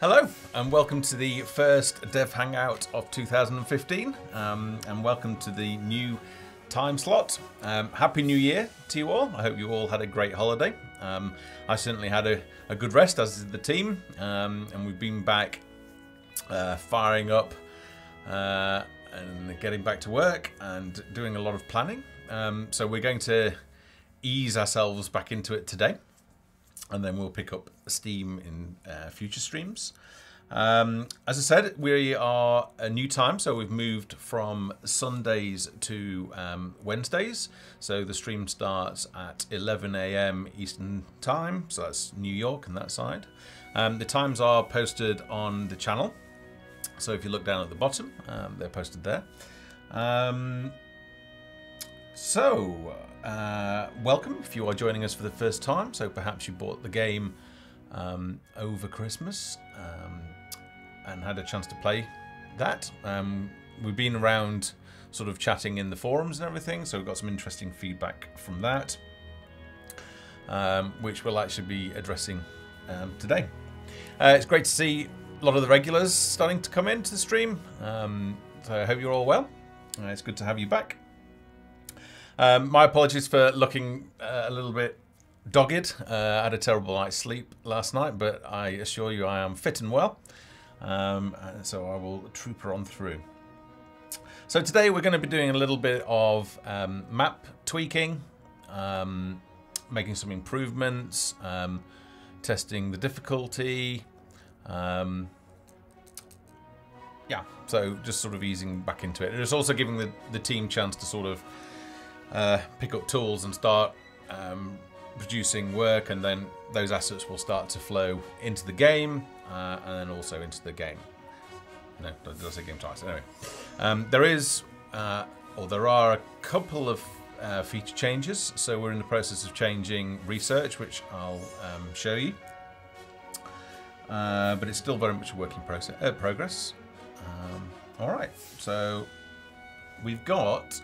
Hello and welcome to the first Dev Hangout of 2015 and welcome to the new time slot. Happy New Year to you all. I hope you all had a great holiday. I certainly had a good rest, as did the team, and we've been back firing up and getting back to work and doing a lot of planning. So we're going to ease ourselves back into it today, and then we'll pick up steam in future streams. As I said, we are a new time, so we've moved from Sundays to Wednesdays. So the stream starts at 11 AM Eastern Time, so that's New York and that side. The times are posted on the channel, so if you look down at the bottom, they're posted there. Welcome if you are joining us for the first time. So perhaps you bought the game over Christmas and had a chance to play that. We've been around sort of chatting in the forums and everything, so we've got some interesting feedback from that, which we'll actually be addressing today. It's great to see a lot of the regulars starting to come into the stream, so I hope you're all well. It's good to have you back. My apologies for looking a little bit dogged. I had a terrible night's sleep last night, but I assure you I am fit and well. So I will trooper on through. So today we're going to be doing a little bit of map tweaking, making some improvements, testing the difficulty. Yeah, so just sort of easing back into it. It's also giving the team chance to sort of pick up tools and start producing work, and then those assets will start to flow into the game and then also into the game. No, did I say game twice? Anyway, there are a couple of feature changes. So we're in the process of changing research, which I'll show you, but it's still very much a work in progress. All right, so we've got,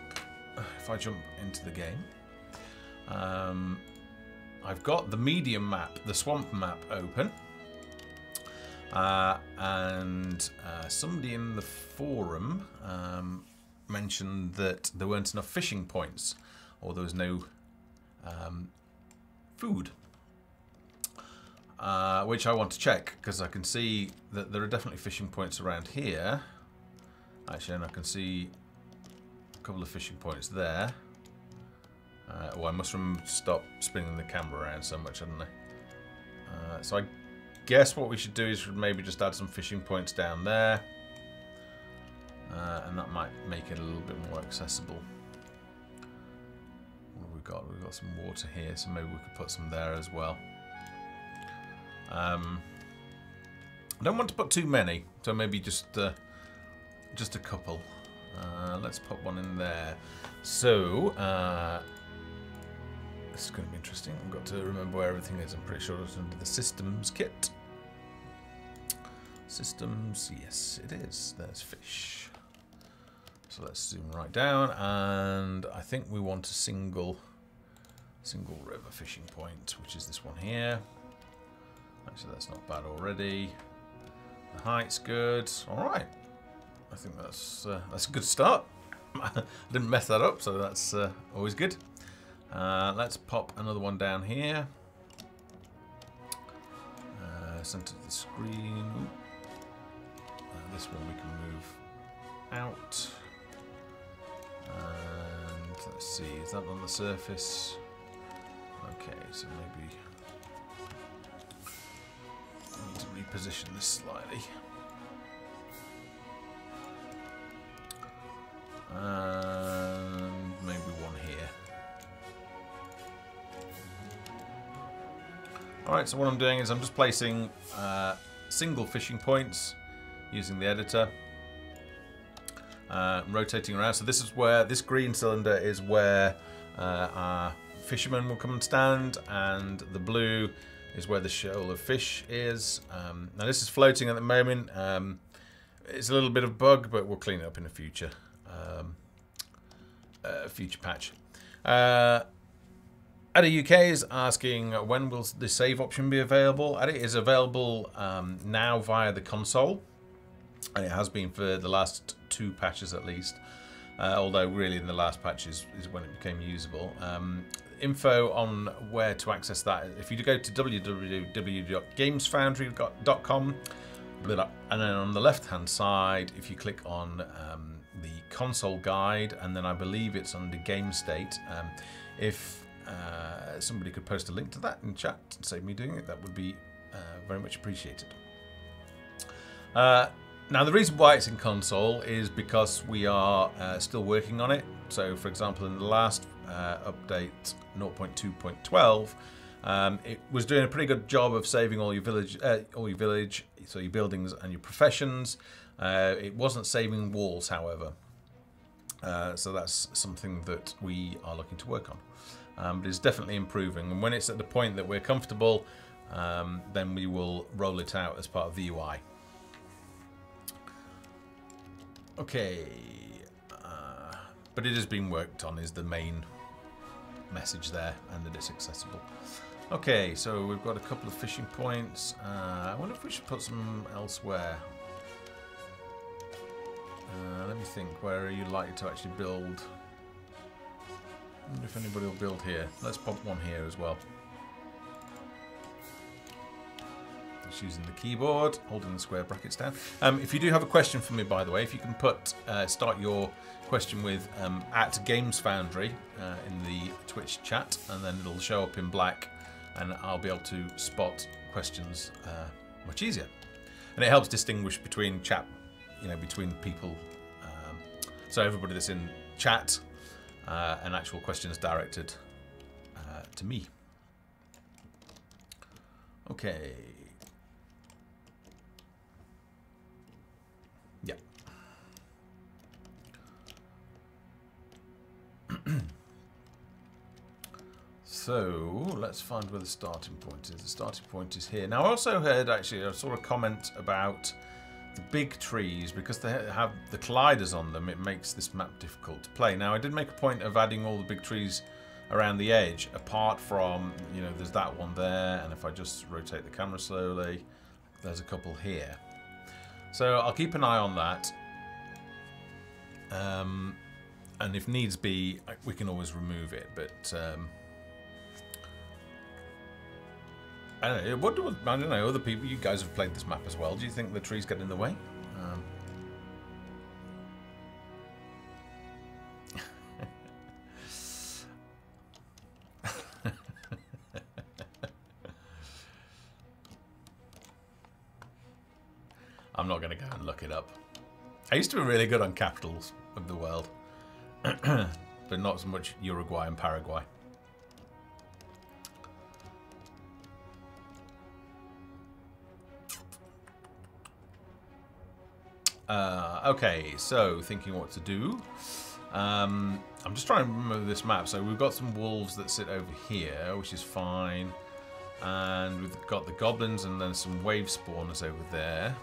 if I jump into the game, I've got the medium map, the swamp map open, and somebody in the forum mentioned that there weren't enough fishing points, or there was no food, which I want to check, because I can see that there are definitely fishing points around here. Actually, and I can see a couple of fishing points there. Oh, I must remember to stop spinning the camera around so much, hadn't I? So I guess what we should do is maybe just add some fishing points down there. And that might make it a little bit more accessible. What have we got? We've got some water here, so maybe we could put some there as well. I don't want to put too many, so maybe just a couple. Let's put one in there. So, this is going to be interesting. I've got to remember where everything is. I'm pretty sure it's under the systems kit. Systems, yes, it is. There's fish. So let's zoom right down, and I think we want a single river fishing point, which is this one here. Actually, that's not bad already. The height's good. All right. I think that's a good start. I didn't mess that up, so that's always good. Let's pop another one down here. Center of the screen. This one we can move out. And let's see, is that on the surface? Okay, so maybe I need to reposition this slightly. And maybe one here. Alright, so what I'm doing is I'm just placing single fishing points using the editor, rotating around. So this is where, this green cylinder is where our fishermen will come and stand, and the blue is where the shoal of fish is. Now this is floating at the moment. It's a little bit of bug, but we'll clean it up in the future. Future patch. Addy UK is asking when will the save option be available. Addy is available now via the console, and it has been for the last 2 patches at least. Although really in the last patch is when it became usable. Info on where to access that, if you go to www.gamesfoundry.com, and then on the left hand side, if you click on the console guide, and then I believe it's under game state, if somebody could post a link to that in chat and save me doing it, that would be very much appreciated. Now, the reason why it's in console is because we are still working on it. So, for example, in the last update 0.2.12, it was doing a pretty good job of saving all your village, so your buildings and your professions. It wasn't saving walls, however. So that's something that we are looking to work on. But it's definitely improving. And when it's at the point that we're comfortable, then we will roll it out as part of the UI. Okay, but it has been worked on is the main message there, and that it's accessible. Okay, so we've got a couple of fishing points. I wonder if we should put some elsewhere. Let me think, where are you likely to actually build? I wonder if anybody will build here. Let's pop one here as well. Just using the keyboard, holding the square brackets down. If you do have a question for me, by the way, if you can put start your question with @GamesFoundry in the Twitch chat, and then it'll show up in black, and I'll be able to spot questions much easier. And it helps distinguish between chat, between people. So everybody that's in chat and actual questions directed to me. Okay. Yeah. So let's find where the starting point is. The starting point is here. Now I also heard, actually, I saw a comment about the big trees, because they have the colliders on them, it makes this map difficult to play. Now I did make a point of adding all the big trees around the edge, apart from, there's that one there, and if I just rotate the camera slowly, there's a couple here. So I'll keep an eye on that. And if needs be, we can always remove it, but I don't know, other people, you guys have played this map as well. Do you think the trees get in the way? I'm not going to go and look it up. I used to be really good on capitals of the world, but not so much Uruguay and Paraguay. Okay, so thinking what to do. I'm just trying to remember this map. So we've got some wolves that sit over here, which is fine. And we've got the goblins and then some wave spawners over there.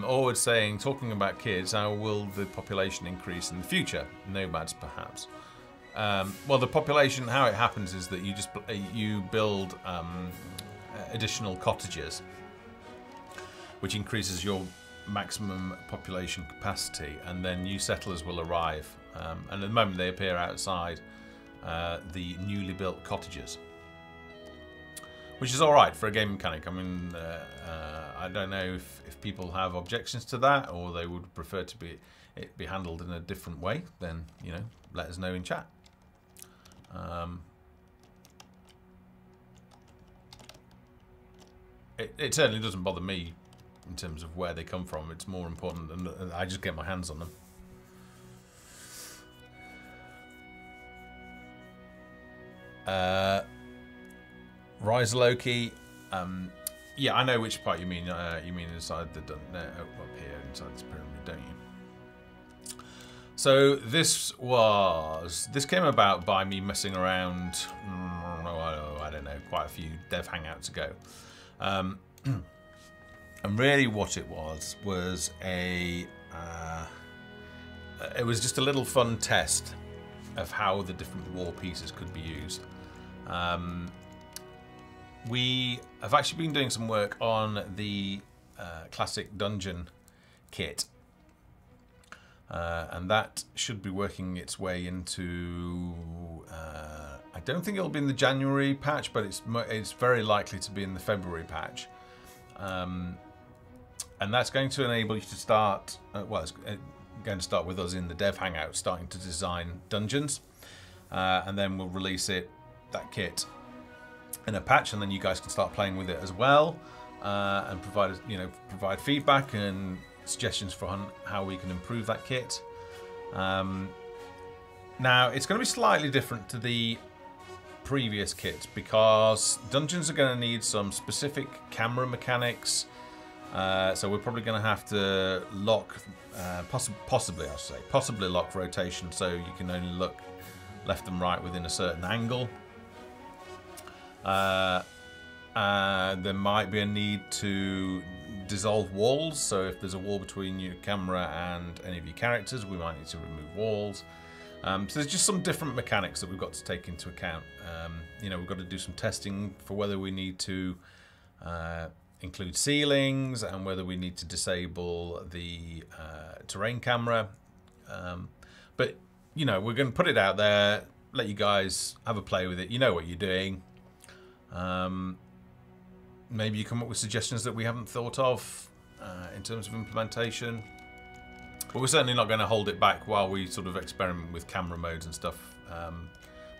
Orward saying, talking about kids, how will the population increase in the future? Nomads, perhaps. Well, the population, how it happens is that you build additional cottages, which increases your maximum population capacity, and then new settlers will arrive. And at the moment, they appear outside the newly built cottages, which is all right for a game mechanic. I mean, I don't know if people have objections to that, or they would prefer to it be handled in a different way. Then let us know in chat. It certainly doesn't bother me in terms of where they come from. It's more important than I just get my hands on them. Rise Loki. Yeah, I know which part you mean. You mean inside the up here, inside this pyramid, don't you? So this came about by me messing around. I don't know, quite a few dev hangouts ago. And really, what it was a it was just a little fun test of how the different wall pieces could be used. We have actually been doing some work on the classic dungeon kit, and that should be working its way into I don't think it'll be in the January patch, but it's very likely to be in the February patch, and that's going to enable you to start well, it's going to start with us in the dev hangout starting to design dungeons, and then we'll release that kit in a patch, and then you guys can start playing with it as well, and provide feedback and suggestions for how we can improve that kit. Now it's going to be slightly different to the previous kit because dungeons are going to need some specific camera mechanics, so we're probably going to have to lock possibly lock rotation, so you can only look left and right within a certain angle. There might be a need to dissolve walls, so if there's a wall between your camera and any of your characters, we might need to remove walls. So there's just some different mechanics that we've got to take into account. We've got to do some testing for whether we need to include ceilings and whether we need to disable the terrain camera. But we're going to put it out there, let you guys have a play with it. You know what you're doing. Maybe you come up with suggestions that we haven't thought of in terms of implementation. But we're certainly not going to hold it back while we sort of experiment with camera modes and stuff,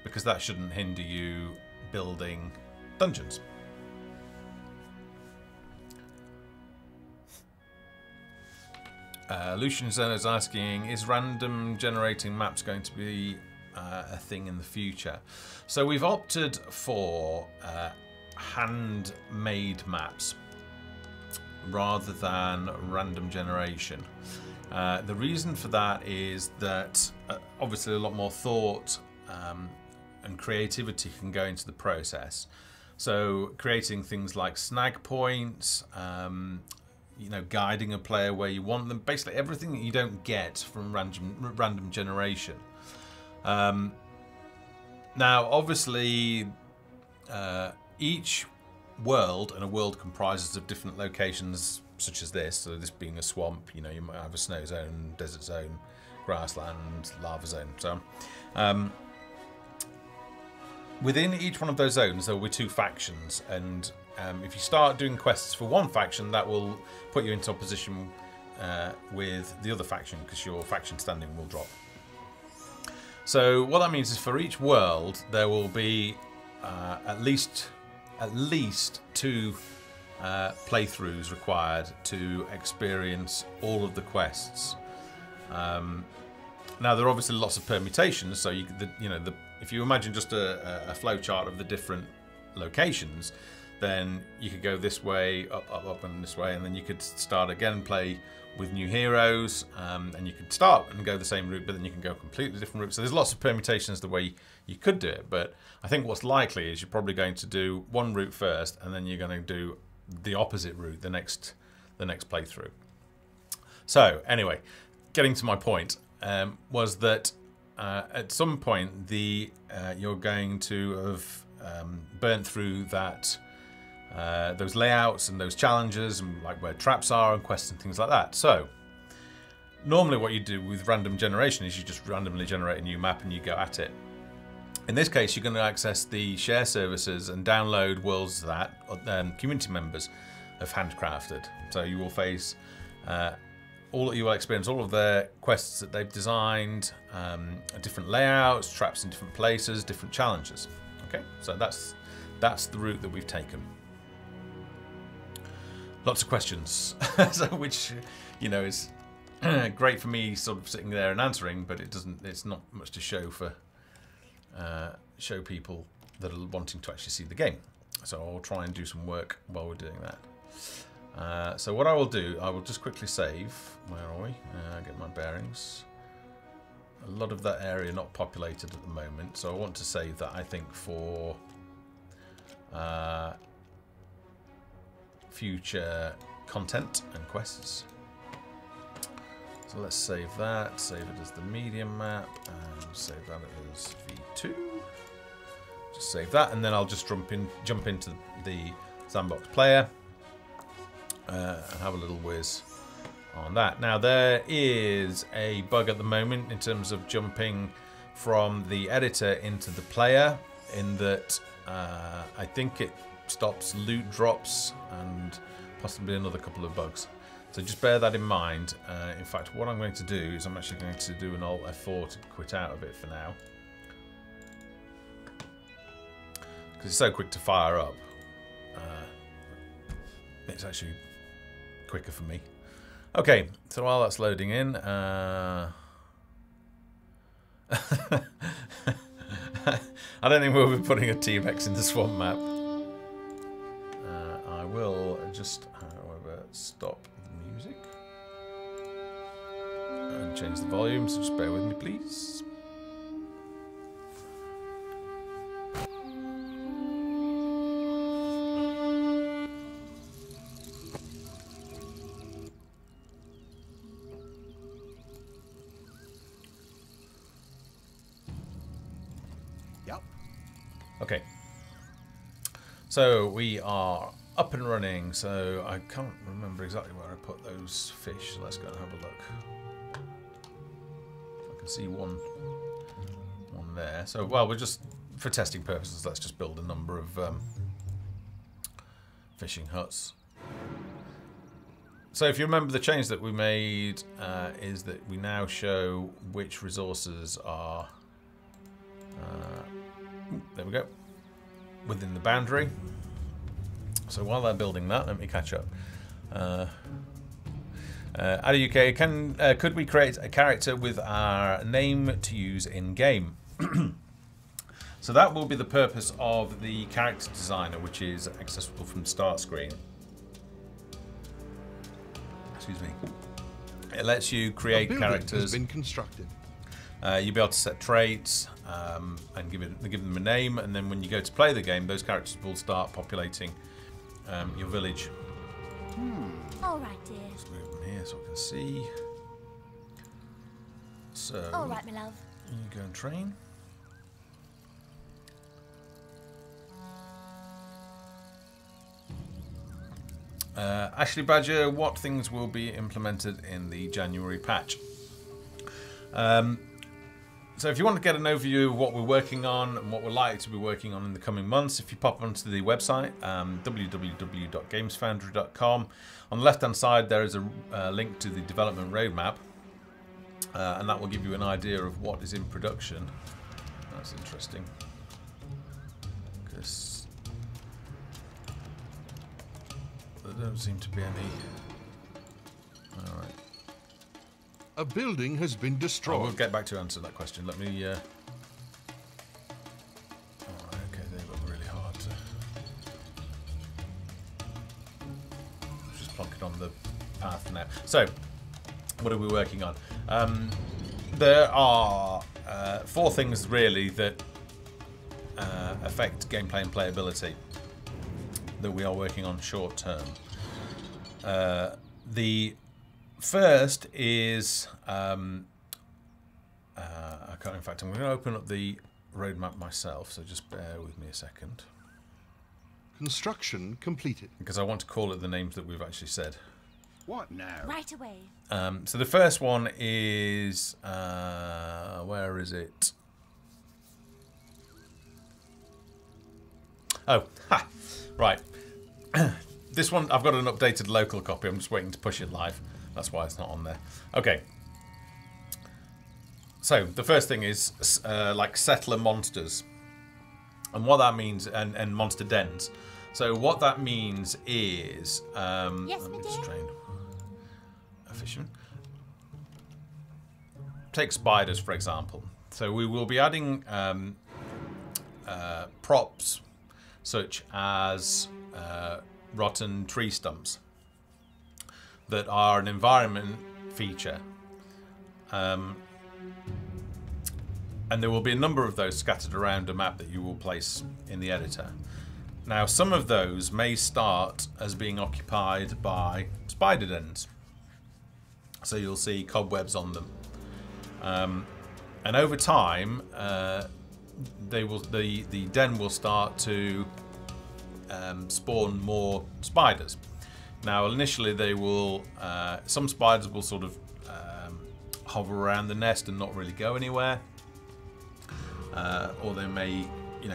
because that shouldn't hinder you building dungeons. Lucian Zen is asking, is random generating maps going to be a thing in the future? So we've opted for handmade maps rather than random generation. The reason for that is that obviously a lot more thought and creativity can go into the process. So creating things like snag points, guiding a player where you want them, basically everything that you don't get from random generation. Now, obviously, each world, and a world comprises of different locations such as this, so this being a swamp, you might have a snow zone, desert zone, grassland, lava zone, so within each one of those zones there will be two factions, and if you start doing quests for one faction, that will put you into opposition with the other faction, because your faction standing will drop. So what that means is for each world there will be at least two playthroughs required to experience all of the quests. Now there are obviously lots of permutations, so if you imagine just a flow chart of the different locations, then you could go this way, up, and this way, and then you could start again and play with new heroes, and you could start and go the same route, but then you can go completely different routes. So there's lots of permutations the way you could do it, but I think what's likely is you're probably going to do one route first, and then you're going to do the opposite route the next playthrough. So anyway, getting to my point, was that at some point you're going to have burnt through that those layouts and those challenges, and like where traps are and quests and things like that. So normally what you do with random generation is you just randomly generate a new map and you go at it. In this case, you're going to access the share services and download worlds that community members have handcrafted. So you will face you will experience all of their quests that they've designed, different layouts, traps in different places, different challenges. Okay, so that's the route that we've taken. Lots of questions, so which is great for me, sort of sitting there and answering, but it's not much to show for show people that are wanting to actually see the game. So I'll try and do some work while we're doing that. So what I will do, I will just quickly save. Where are we? Get my bearings. A lot of that area not populated at the moment, so I want to save that, I think, for future content and quests. So let's save that. Save it as the medium map, and save that as V2. Just save that, and then I'll just jump into the sandbox player and have a little whiz on that. Now there is a bug at the moment in terms of jumping from the editor into the player, in that I think it stops loot drops and possibly another couple of bugs. So just bear that in mind. In fact, what I'm going to do is I'm actually going to do an Alt F4 to quit out of it for now, because it's so quick to fire up. It's actually quicker for me. Okay, so while that's loading in, I don't think we'll be putting a T-Rex in the swamp map. I will just, however, stop the music and change the volume, so just bear with me, please. Okay, so we are up and running. So I can't remember exactly where I put those fish. So let's go and have a look. I can see one there. So, well, we're just, for testing purposes, let's just build a number of fishing huts. So if you remember, the change that we made is that we now show which resources are there we go, within the boundary. So while they're building that, let me catch up. UK, could we create a character with our name to use in game? So that will be the purpose of the character designer, which is accessible from the start screen. Excuse me. It lets you create characters. Has been constructed. You'll be able to set traits and give them a name, and then when you go to play the game, those characters will start populating your village. All right, dear. Let's move them here so I can see. So, all right, my love. You go and train. Ashley Badger, what things will be implemented in the January patch? So if you want to get an overview of what we're working on and what we're likely to be working on in the coming months, if you pop onto the website, www.gamesfoundry.com, on the left-hand side there is a link to the development roadmap, and that will give you an idea of what is in production. That's interesting, because there don't seem to be any. All right. A building has been destroyed. Oh, we'll get back to answer that question. Let me. Oh, okay, they look really hard to. Just plonk it on the path now. So, what are we working on? There are 4 things really that affect gameplay and playability that we are working on short term. The first is, in fact, I'm going to open up the roadmap myself, so just bear with me a second. Construction completed. Because I want to call it the names that we've actually said. What now? Right away. So the first one is, where is it? Oh, ha! Right. This one, I've got an updated local copy. I'm just waiting to push it live. That's why it's not on there. Okay. So the first thing is like settler monsters, and what that means, and monster dens. So what that means is, yes, let me just train a fisherman. Take spiders, for example. So we will be adding props such as rotten tree stumps that are an environment feature. And there will be a number of those scattered around a map that you will place in the editor. Now, some of those may start as being occupied by spider dens. So you'll see cobwebs on them. And over time, the den will start to spawn more spiders. Now, initially, they will. Some spiders will sort of hover around the nest and not really go anywhere, or they may,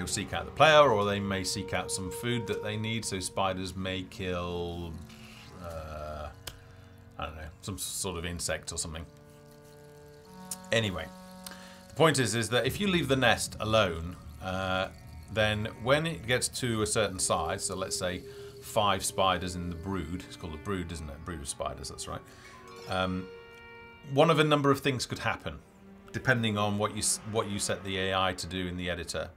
seek out the player, or they may seek out some food that they need. So spiders may kill, I don't know, some sort of insect or something. Anyway, the point is that if you leave the nest alone, then when it gets to a certain size, so let's say 5 spiders in the brood, it's called a brood, isn't it? A brood of spiders, that's right. One of a number of things could happen, depending on what you set the AI to do in the editor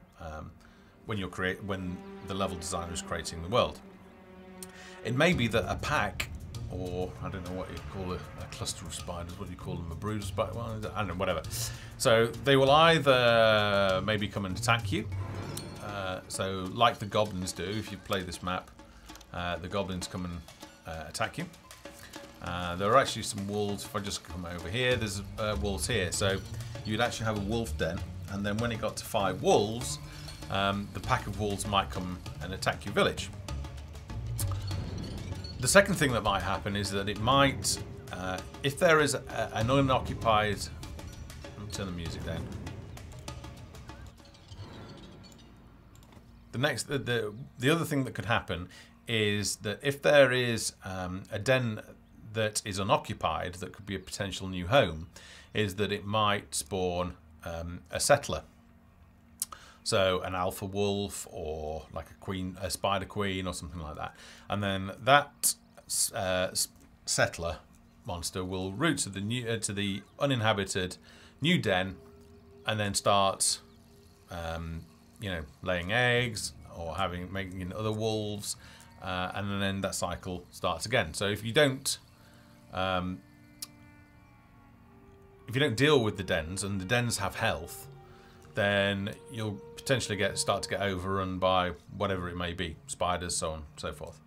when the level designer is creating the world. It may be that a pack, or I don't know what you call a cluster of spiders. What do you call them? A brood of spiders? Well, I don't know, whatever. So they will either maybe come and attack you. So like the goblins do, if you play this map, the goblins come and attack you. There are actually some wolves. If I just come over here, there's wolves here. So you'd actually have a wolf den, and then when it got to 5 wolves, the pack of wolves might come and attack your village. The second thing that might happen is that it might, if there is an unoccupied... Let me turn the music down. The other thing that could happen is that if there is a den that is unoccupied, that could be a potential new home, is that it might spawn a settler. So an alpha wolf, or like a spider queen, or something like that. And then that settler monster will root to the uninhabited new den, and then start, laying eggs or making other wolves, and then that cycle starts again. So if you don't deal with the dens, and the dens have health, then you'll potentially start to get overrun by whatever it may be, spiders, so on and so forth.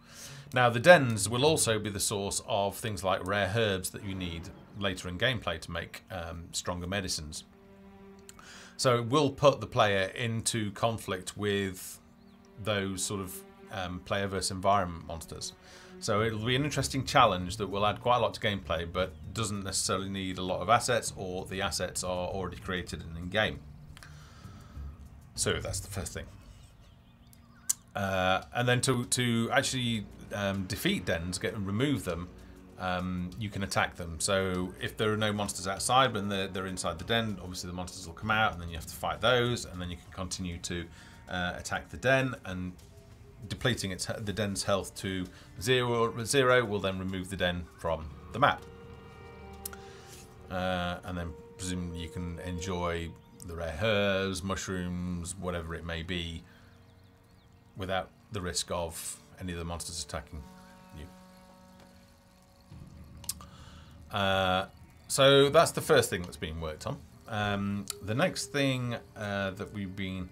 Now, the dens will also be the source of things like rare herbs that you need later in gameplay to make stronger medicines. So it will put the player into conflict with those sort of player versus environment monsters. So it'll be an interesting challenge that will add quite a lot to gameplay, but doesn't necessarily need a lot of assets, or the assets are already created and in-game. So that's the first thing. And then to actually defeat dens, remove them, you can attack them. So if there are no monsters outside, but they're inside the den, obviously the monsters will come out, and then you have to fight those, and then you can continue to attack the den, and depleting the den's health to zero will then remove the den from the map. And then presumably you can enjoy the rare herbs, mushrooms, whatever it may be, without the risk of any of the monsters attacking you. So that's the first thing that's being worked on. The next thing that we've been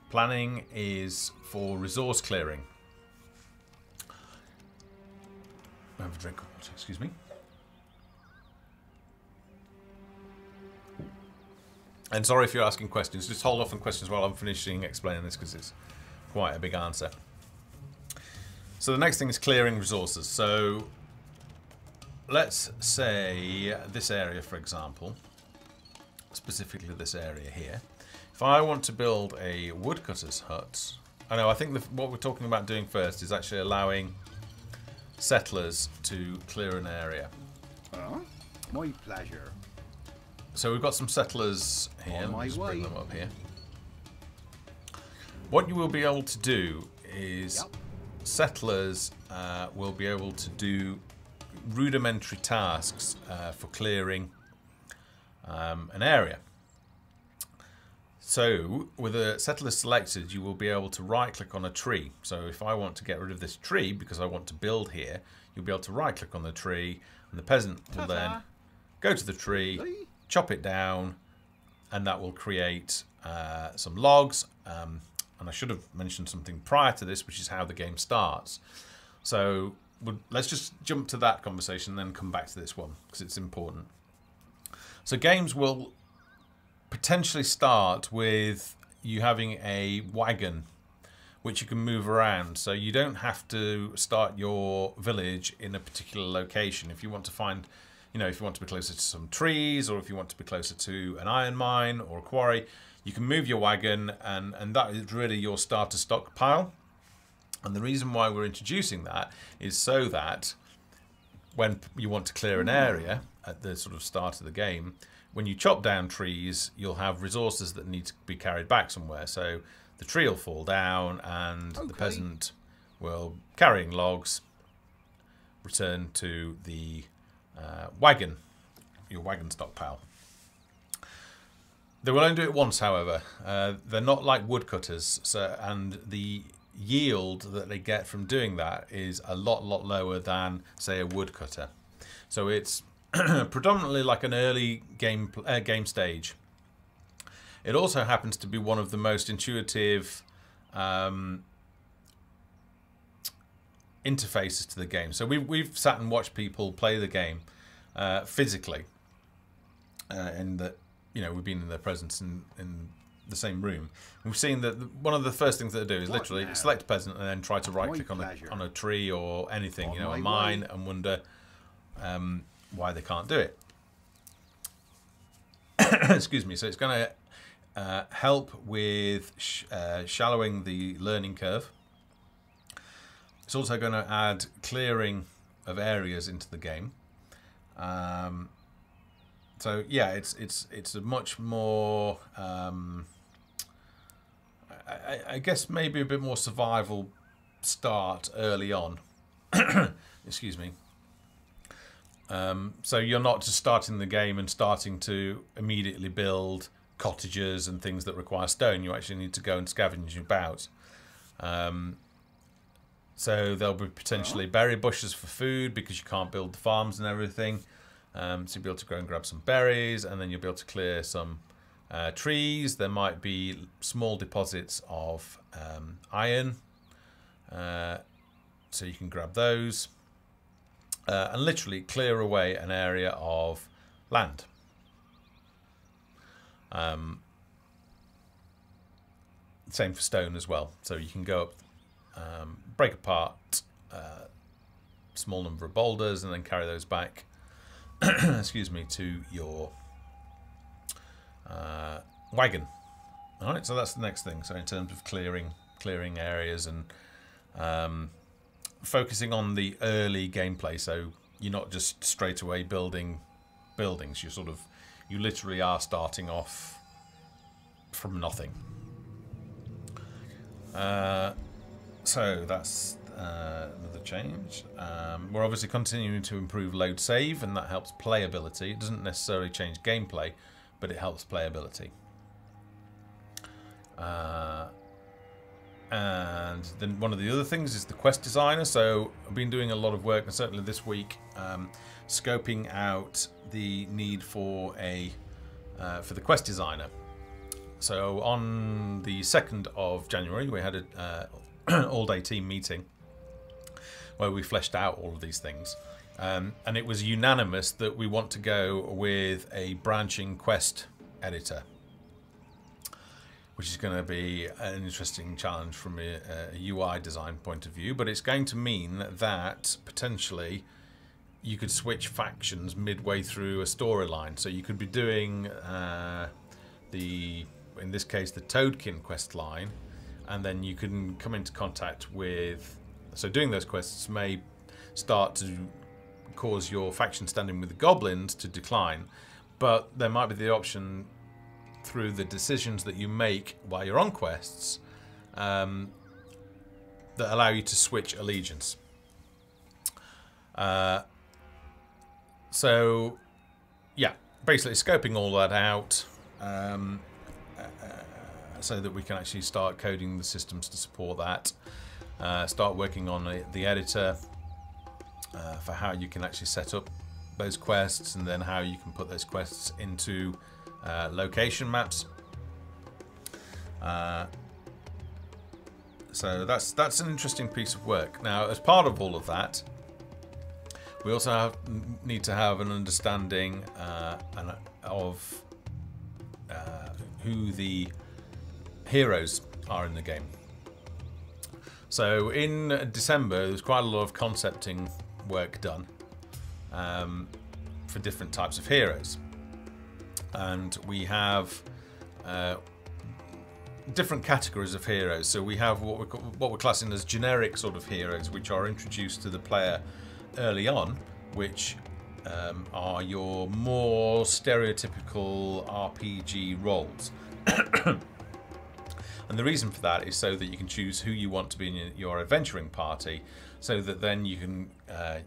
planning is for resource clearing. Have a drink of water, excuse me. And sorry if you're asking questions, just hold off on questions while I'm finishing explaining this, because it's quite a big answer. So the next thing is clearing resources. So let's say this area, for example, specifically this area here. If I want to build a woodcutter's hut, I think what we're talking about doing first is actually allowing settlers to clear an area. My pleasure. So we've got some settlers here. On my Let's bring way. them up here. What you will be able to do is settlers will be able to do rudimentary tasks for clearing an area. So with a settler selected, you will be able to right click on a tree. So if I want to get rid of this tree because I want to build here, you'll be able to right click on the tree, and the peasant will then go to the tree, chop it down, and that will create some logs. And I should have mentioned something prior to this, which is how the game starts. So let's just jump to that conversation and then come back to this one because it's important. So games will potentially start with you having a wagon which you can move around. So you don't have to start your village in a particular location. If you want to find, you know, if you want to be closer to some trees, or if you want to be closer to an iron mine or a quarry, you can move your wagon, and that is really your starter stockpile. And the reason why we're introducing that is so that when you want to clear an area at the sort of start of the game, when you chop down trees, you'll have resources that need to be carried back somewhere. So the tree will fall down, and the peasant will, carrying logs, return to the wagon, your wagon stockpile. They will only do it once, however. They're not like woodcutters, and the yield that they get from doing that is a lot lower than, say, a woodcutter. So it's predominantly like an early game stage. It also happens to be one of the most intuitive interfaces to the game. So we've sat and watched people play the game physically, in that, you know, we've been in their presence in the same room. We've seen that one of the first things that they do is literally select a peasant and then try to right click on a tree or anything, you know, a mine, and wonder why they can't do it. Excuse me. So it's going to help with shallowing the learning curve. It's also going to add clearing of areas into the game. So yeah, it's a much more I guess maybe a bit more survival start early on. Excuse me. So you're not just starting the game and starting to immediately build cottages and things that require stone. You actually need to go and scavenge about. So there'll be potentially berry bushes for food because you can't build the farms and everything. So you'll be able to go and grab some berries, and then you'll be able to clear some trees. There might be small deposits of iron, so you can grab those. And literally clear away an area of land. Same for stone as well. So you can go up, break apart a small number of boulders, and then carry those back. Excuse me, to your wagon. All right, so that's the next thing. So in terms of clearing areas and focusing on the early gameplay, so you're not just straight away building buildings. You literally are starting off from nothing. So that's another change. We're obviously continuing to improve load save, and that helps playability. It doesn't necessarily change gameplay, but it helps playability. And then one of the other things is the quest designer. So I've been doing a lot of work, and certainly this week, scoping out the need for the quest designer. So on the 2nd of January, we had an all-day team meeting where we fleshed out all of these things. And it was unanimous that we want to go with a branching quest editor, which is going to be an interesting challenge from a UI design point of view. But it's going to mean that potentially you could switch factions midway through a storyline. So you could be doing in this case, the Toadkin quest line, and then you can come into contact with... So doing those quests may start to cause your faction standing with the goblins to decline, but there might be the option through the decisions that you make while you're on quests that allow you to switch allegiance. So yeah, basically scoping all that out so that we can actually start coding the systems to support that. Start working on the editor for how you can actually set up those quests, and then how you can put those quests into location maps. So that's an interesting piece of work. Now, as part of all of that, We also need to have an understanding of who the heroes are in the game. So in December, there's quite a lot of concepting work done for different types of heroes. And we have different categories of heroes. So we have what we're classing as generic sort of heroes, which are introduced to the player early on, which are your more stereotypical RPG roles. And the reason for that is so that you can choose who you want to be in your adventuring party, so that then you can,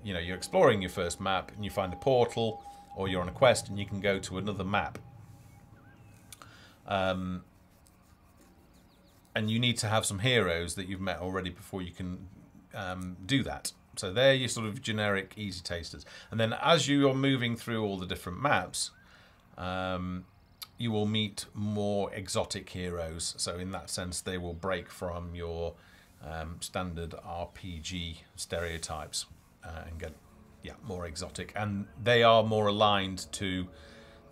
you know, you're exploring your first map and you find a portal, or you're on a quest and you can go to another map. And you need to have some heroes that you've met already before you can do that. So they're your sort of generic easy tasters. And then as you are moving through all the different maps, you will meet more exotic heroes. So in that sense, they will break from your standard RPG stereotypes and get more exotic. And they are more aligned to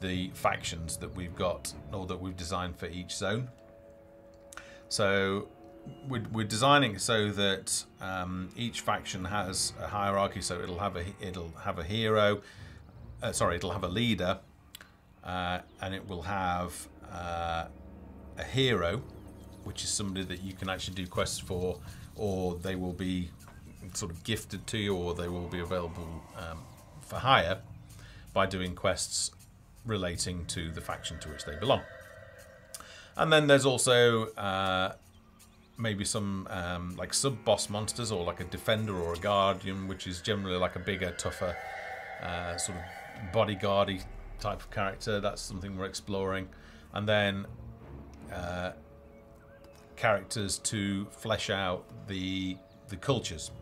the factions that we've got, or that we've designed for each zone. So we're designing it so that each faction has a hierarchy. So it'll have a hero. It'll have a leader, and it will have a hero, which is somebody that you can actually do quests for, or they will be sort of gifted to you, or they will be available for hire by doing quests relating to the faction to which they belong. And then there's also maybe some like sub-boss monsters, or like a defender or a guardian, which is generally like a bigger, tougher sort of bodyguardy type of character. That's something we're exploring. And then characters to flesh out the cultures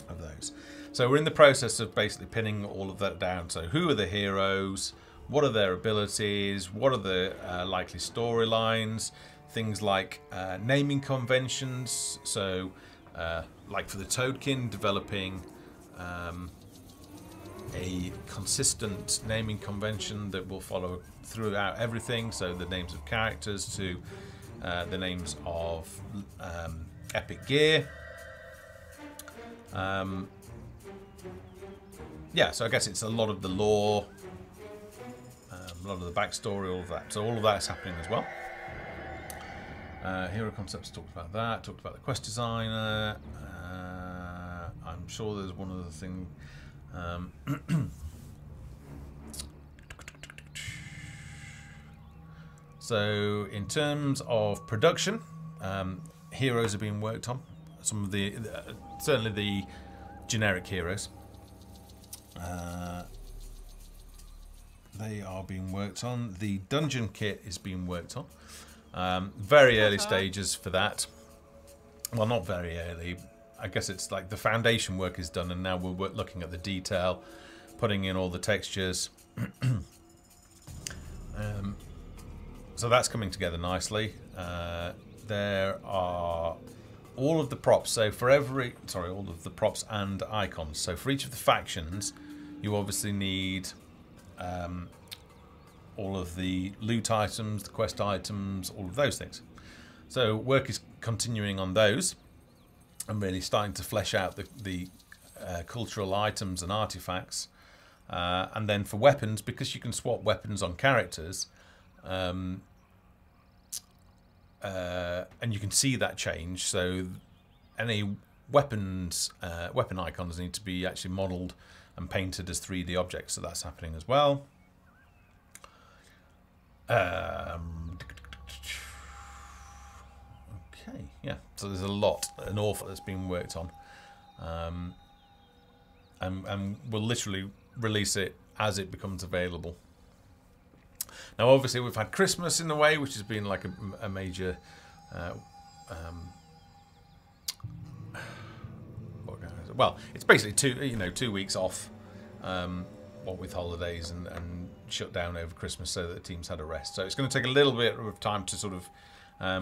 of those. So we're in the process of basically pinning all of that down. So who are the heroes? What are their abilities? What are the likely storylines? Things like naming conventions. So, like for the Toadkin, developing a consistent naming convention that will follow throughout everything. So the names of characters to the names of epic gear. Yeah, so I guess it's a lot of the lore, a lot of the backstory, all of that. So all of that is happening as well. Hero concepts, talked about that. Talked about the quest designer. I'm sure there's one other thing. So in terms of production, heroes are being worked on. Some of the certainly the generic heroes. They are being worked on. The dungeon kit is being worked on. Very early stages for that. Well, not very early. I guess it's like the foundation work is done, and now we're looking at the detail, putting in all the textures. So that's coming together nicely. There are all of the props. So for all of the props and icons. So for each of the factions, you obviously need all of the loot items, the quest items, all of those things. So work is continuing on those, and really starting to flesh out the cultural items and artifacts. And then for weapons, because you can swap weapons on characters, and you can see that change. So any weapon icons need to be actually modelled and painted as 3D objects. So that's happening as well. Okay, yeah. So there's an awful that's being worked on, and we'll literally release it as it becomes available. Now, obviously, we've had Christmas in the way, which has been like a major. Well, it's basically 2 weeks off, what with holidays and shut down over Christmas, so that the teams had a rest. So it's going to take a little bit of time to sort of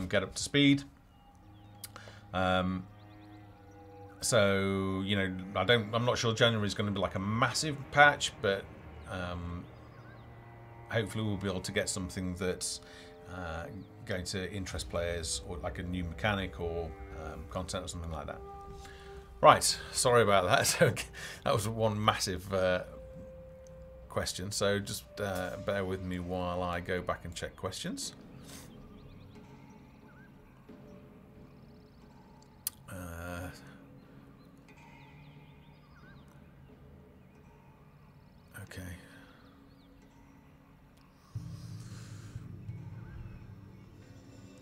get up to speed. So, you know, I'm not sure January is going to be like a massive patch, but hopefully we'll be able to get something that's going to interest players, or like a new mechanic or content or something like that. Right, sorry about that. So that was one massive question. So just bear with me while I go back and check questions. Okay.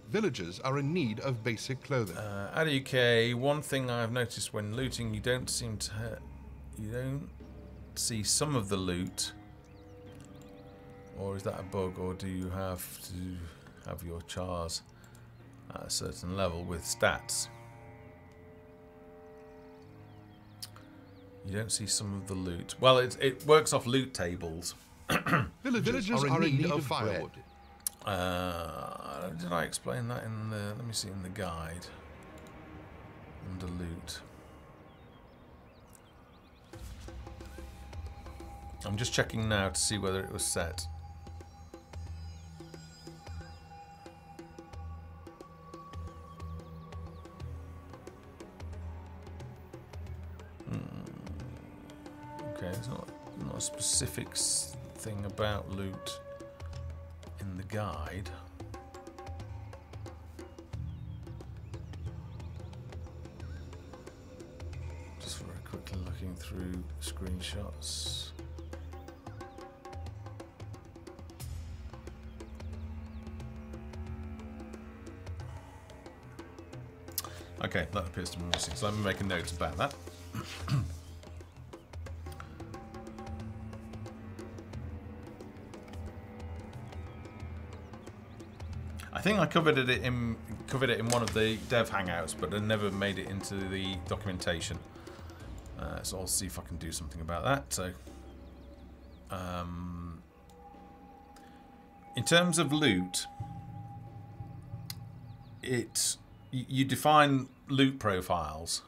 Villagers are in need of basic clothing. At UK, one thing I've noticed when looting, you don't see some of the loot. Or is that a bug, or do you have to have your chars at a certain level with stats? You don't see some of the loot. Well, it works off loot tables. Villagers are in need of firewood. Did I explain that in the... Let me see, in the guide. Under loot. I'm just checking now to see whether it was set. Okay, it's not a specific thing about loot in the guide. Just very quickly looking through screenshots. Okay, that appears to be missing, so let me make a note about that. I think I covered it in one of the dev hangouts, but I never made it into the documentation. So I'll see if I can do something about that. So, in terms of loot, you define loot profiles,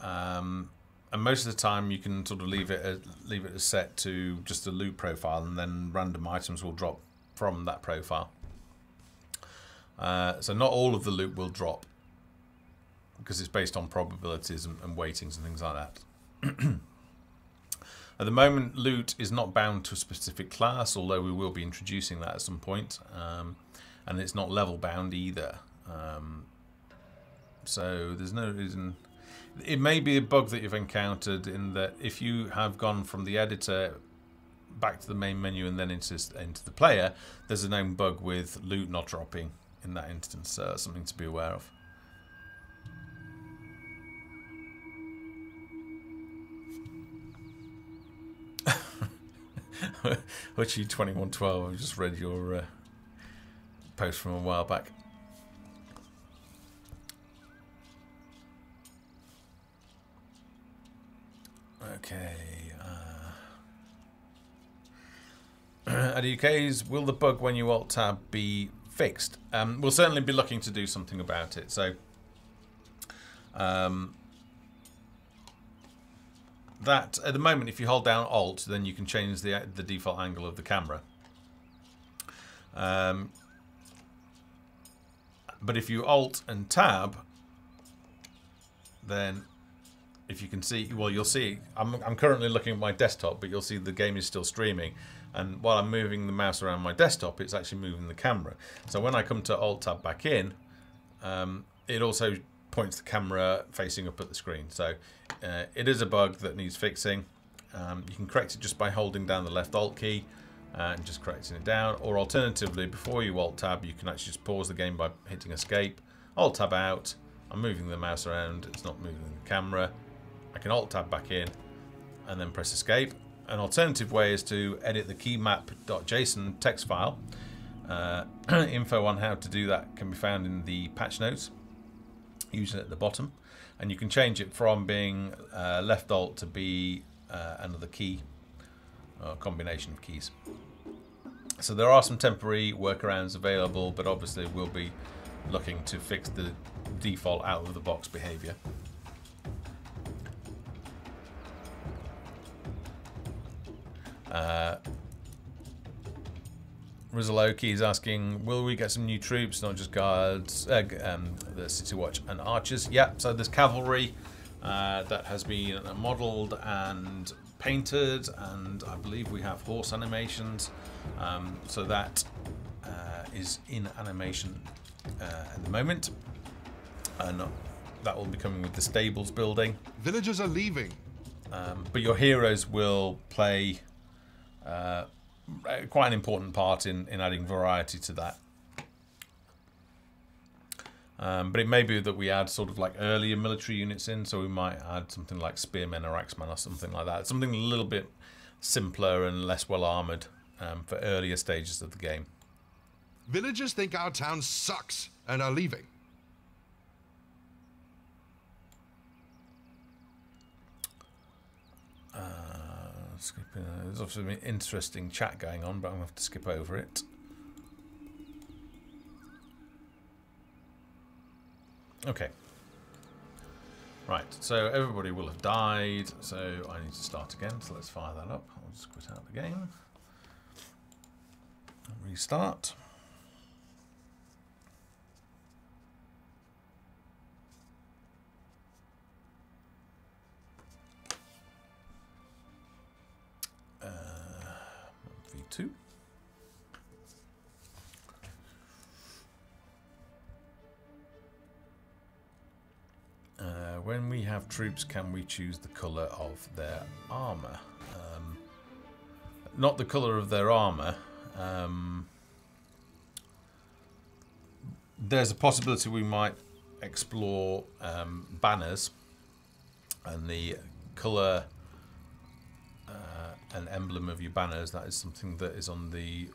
and most of the time you can sort of leave it as set to just a loot profile, and then random items will drop from that profile. So not all of the loot will drop, because it's based on probabilities and weightings and things like that. At the moment, loot is not bound to a specific class, although we will be introducing that at some point, and it's not level bound either. So there's no reason. It may be a bug that you've encountered in that if you have gone from the editor back to the main menu and then into the player, there's a known bug with loot not dropping in that instance. So that's something to be aware of. Which you 2112? I just read your post from a while back. Okay. At UK's, will the bug when you alt tab be fixed? We'll certainly be looking to do something about it. So that at the moment, if you hold down Alt, then you can change the default angle of the camera. But if you Alt and Tab, then if you can see, well, you'll see. I'm currently looking at my desktop, but you'll see the game is still streaming. And while I'm moving the mouse around my desktop, it's actually moving the camera. So when I come to Alt Tab back in, it also points the camera facing up at the screen. So it is a bug that needs fixing. You can correct it just by holding down the left Alt key and just correcting it down. Or alternatively, before you Alt Tab, you can actually just pause the game by hitting Escape. Alt Tab out. I'm moving the mouse around. It's not moving the camera. I can Alt Tab back in and then press Escape. An alternative way is to edit the keymap.json text file. Info on how to do that can be found in the patch notes, usually at the bottom. And you can change it from being left Alt to be another key, or combination of keys. So there are some temporary workarounds available, but obviously we'll be looking to fix the default out-of-the-box behavior. Rizaloki is asking, will we get some new troops, not just guards, the City Watch and archers? Yeah, so there's cavalry that has been modelled and painted, and I believe we have horse animations. So that is in animation at the moment. And that will be coming with the stables building. Villagers are leaving. But your heroes will play quite an important part in adding variety to that. But it may be that we add sort of like earlier military units in, so we might add something like spearmen or axemen or something like that. Something a little bit simpler and less well armoured for earlier stages of the game. Villagers think our town sucks and are leaving. There's obviously an interesting chat going on, but I'm going to have to skip over it. Okay. Right, so everybody will have died, so I need to start again, so let's fire that up. I'll just quit out the game. Restart. V2. When we have troops, can we choose the colour of their armour? Not the colour of their armour. There's a possibility we might explore banners and the colour and emblem of your banners. That is something that is on the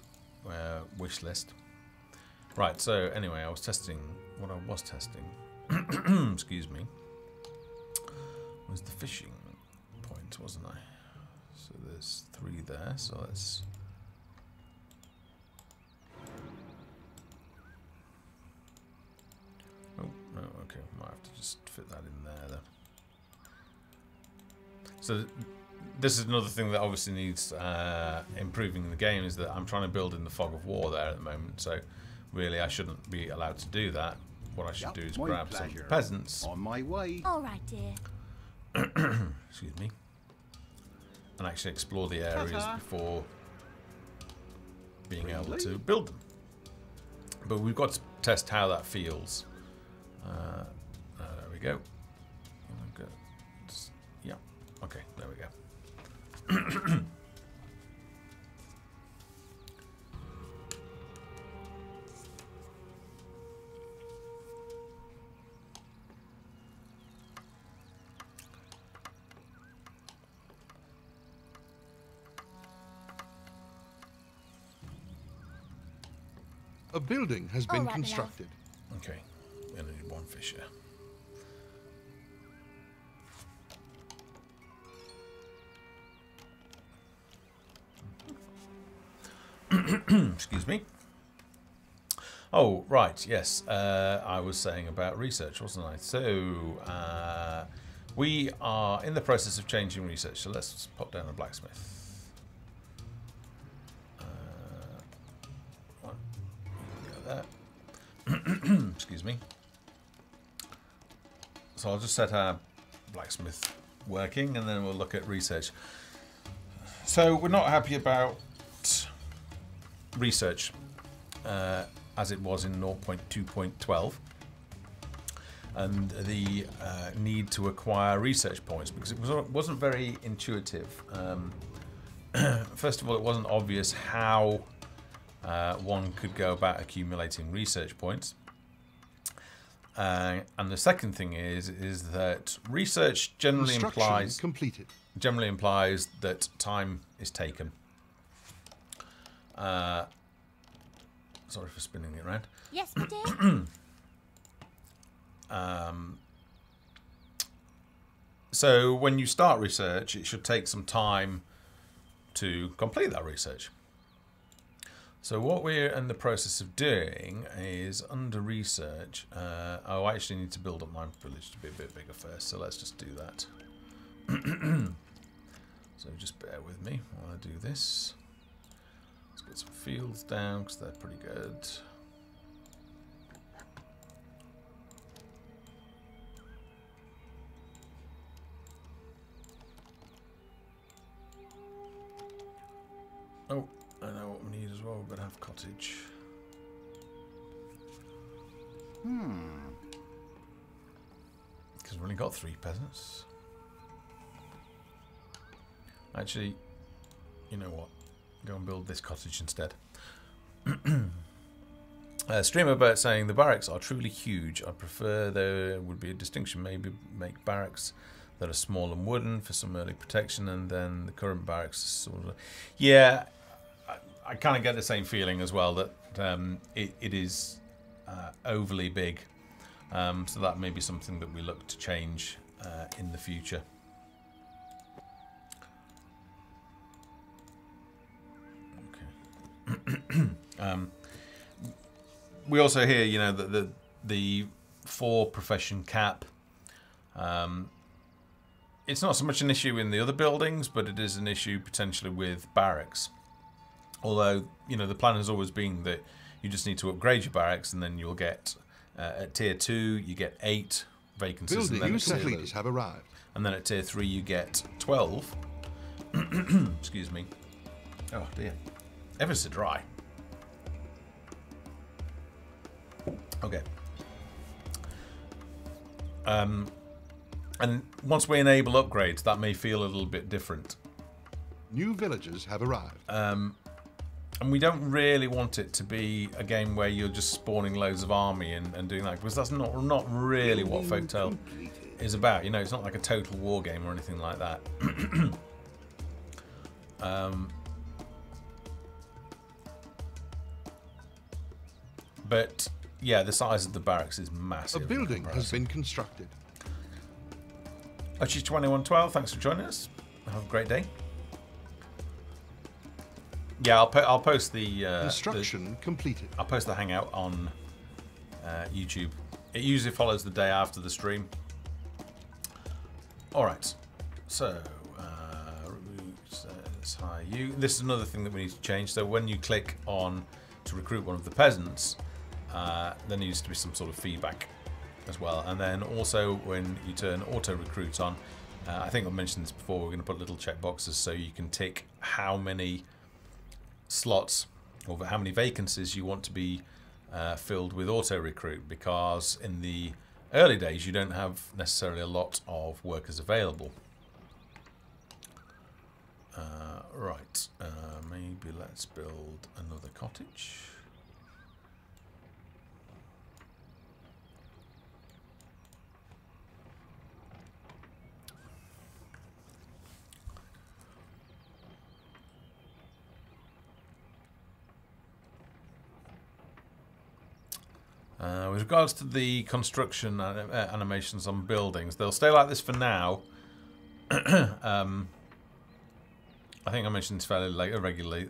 wish list. Right, so anyway, I was testing what I was testing. Excuse me. Was the fishing point, wasn't I? So there's 3 there, so let's... Oh, no, okay, might have to just fit that in there then. So this is another thing that obviously needs improving in the game, is that I'm trying to build in the fog of war there at the moment, so really I shouldn't be allowed to do that. What I should do is grab some peasants. On my way. All right, dear. Excuse me. And actually explore the areas before being able to build them. But we've got to test how that feels. There we go. Yeah. Okay, there we go. A building has been constructed. Okay, I need 1 fisher. Excuse me. Oh, right, yes. I was saying about research, wasn't I? So, we are in the process of changing research, so let's pop down a blacksmith. Excuse me. So I'll just set our blacksmith working and then we'll look at research. So we're not happy about research as it was in 0.2.12 and the need to acquire research points, because it wasn't very intuitive. First of all, it wasn't obvious how one could go about accumulating research points. And the second thing is that research generally implies that time is taken. Sorry for spinning it around. Yes, my dear. So when you start research, it should take some time to complete that research. So what we're in the process of doing is under research. I actually need to build up my village to be a bit bigger first, so let's just do that. So just bear with me while I do this. Let's get some fields down because they're pretty good. Oh, I know what we need as well. We're going to have cottage. Because we've only got 3 peasants. Actually, you know what? Go and build this cottage instead. Streamer Bert saying the barracks are truly huge. I prefer there would be a distinction. Maybe make barracks that are small and wooden for some early protection, and then the current barracks sort of. Yeah, I kind of get the same feeling as well that it is overly big. So that may be something that we look to change in the future. We also hear, you know, that the 4 profession cap. It's not so much an issue in the other buildings, but it is an issue potentially with barracks. Although, you know, the plan has always been that you just need to upgrade your barracks, and then you'll get at tier 2 you get 8 vacancies. Building new settlers have arrived. And then at tier 3 you get 12. Excuse me. Oh dear. Ever so dry. Okay. And once we enable upgrades, that may feel a little bit different. New villagers have arrived. And we don't really want it to be a game where you're just spawning loads of army and doing that, because that's not really what Folktale is about. You know, it's not like a total war game or anything like that. But yeah, the size of the barracks is massive. A building has been constructed. Ochi2112, thanks for joining us. Have a great day. Yeah, I'll post the construction completed. I'll post the Hangout on YouTube. It usually follows the day after the stream. All right, so let's hire you. This is another thing that we need to change. So when you click on to recruit one of the peasants, there needs to be some sort of feedback as well. And then also when you turn auto recruit on, I think I mentioned this before, we're going to put little check boxes so you can tick how many slots or how many vacancies you want to be filled with auto recruit, because in the early days you don't have necessarily a lot of workers available. Right, maybe let's build another cottage. With regards to the construction animations on buildings, they'll stay like this for now. I think I mentioned this fairly regularly.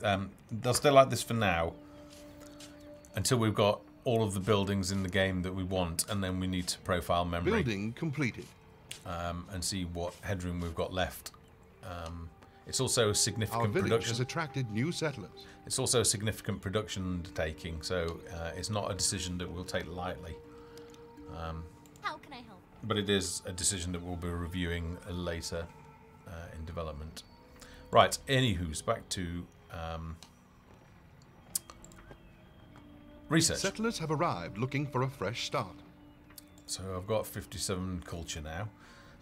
They'll stay like this for now until we've got all of the buildings in the game that we want, and then we need to profile memory. Building completed. And see what headroom we've got left. It's also a significant Our village production. has attracted new settlers. It's also a significant production undertaking, so it's not a decision that we'll take lightly. How can I help? But it is a decision that we'll be reviewing later in development. Right, anywho's back to research. Settlers have arrived looking for a fresh start. So I've got 57 culture now.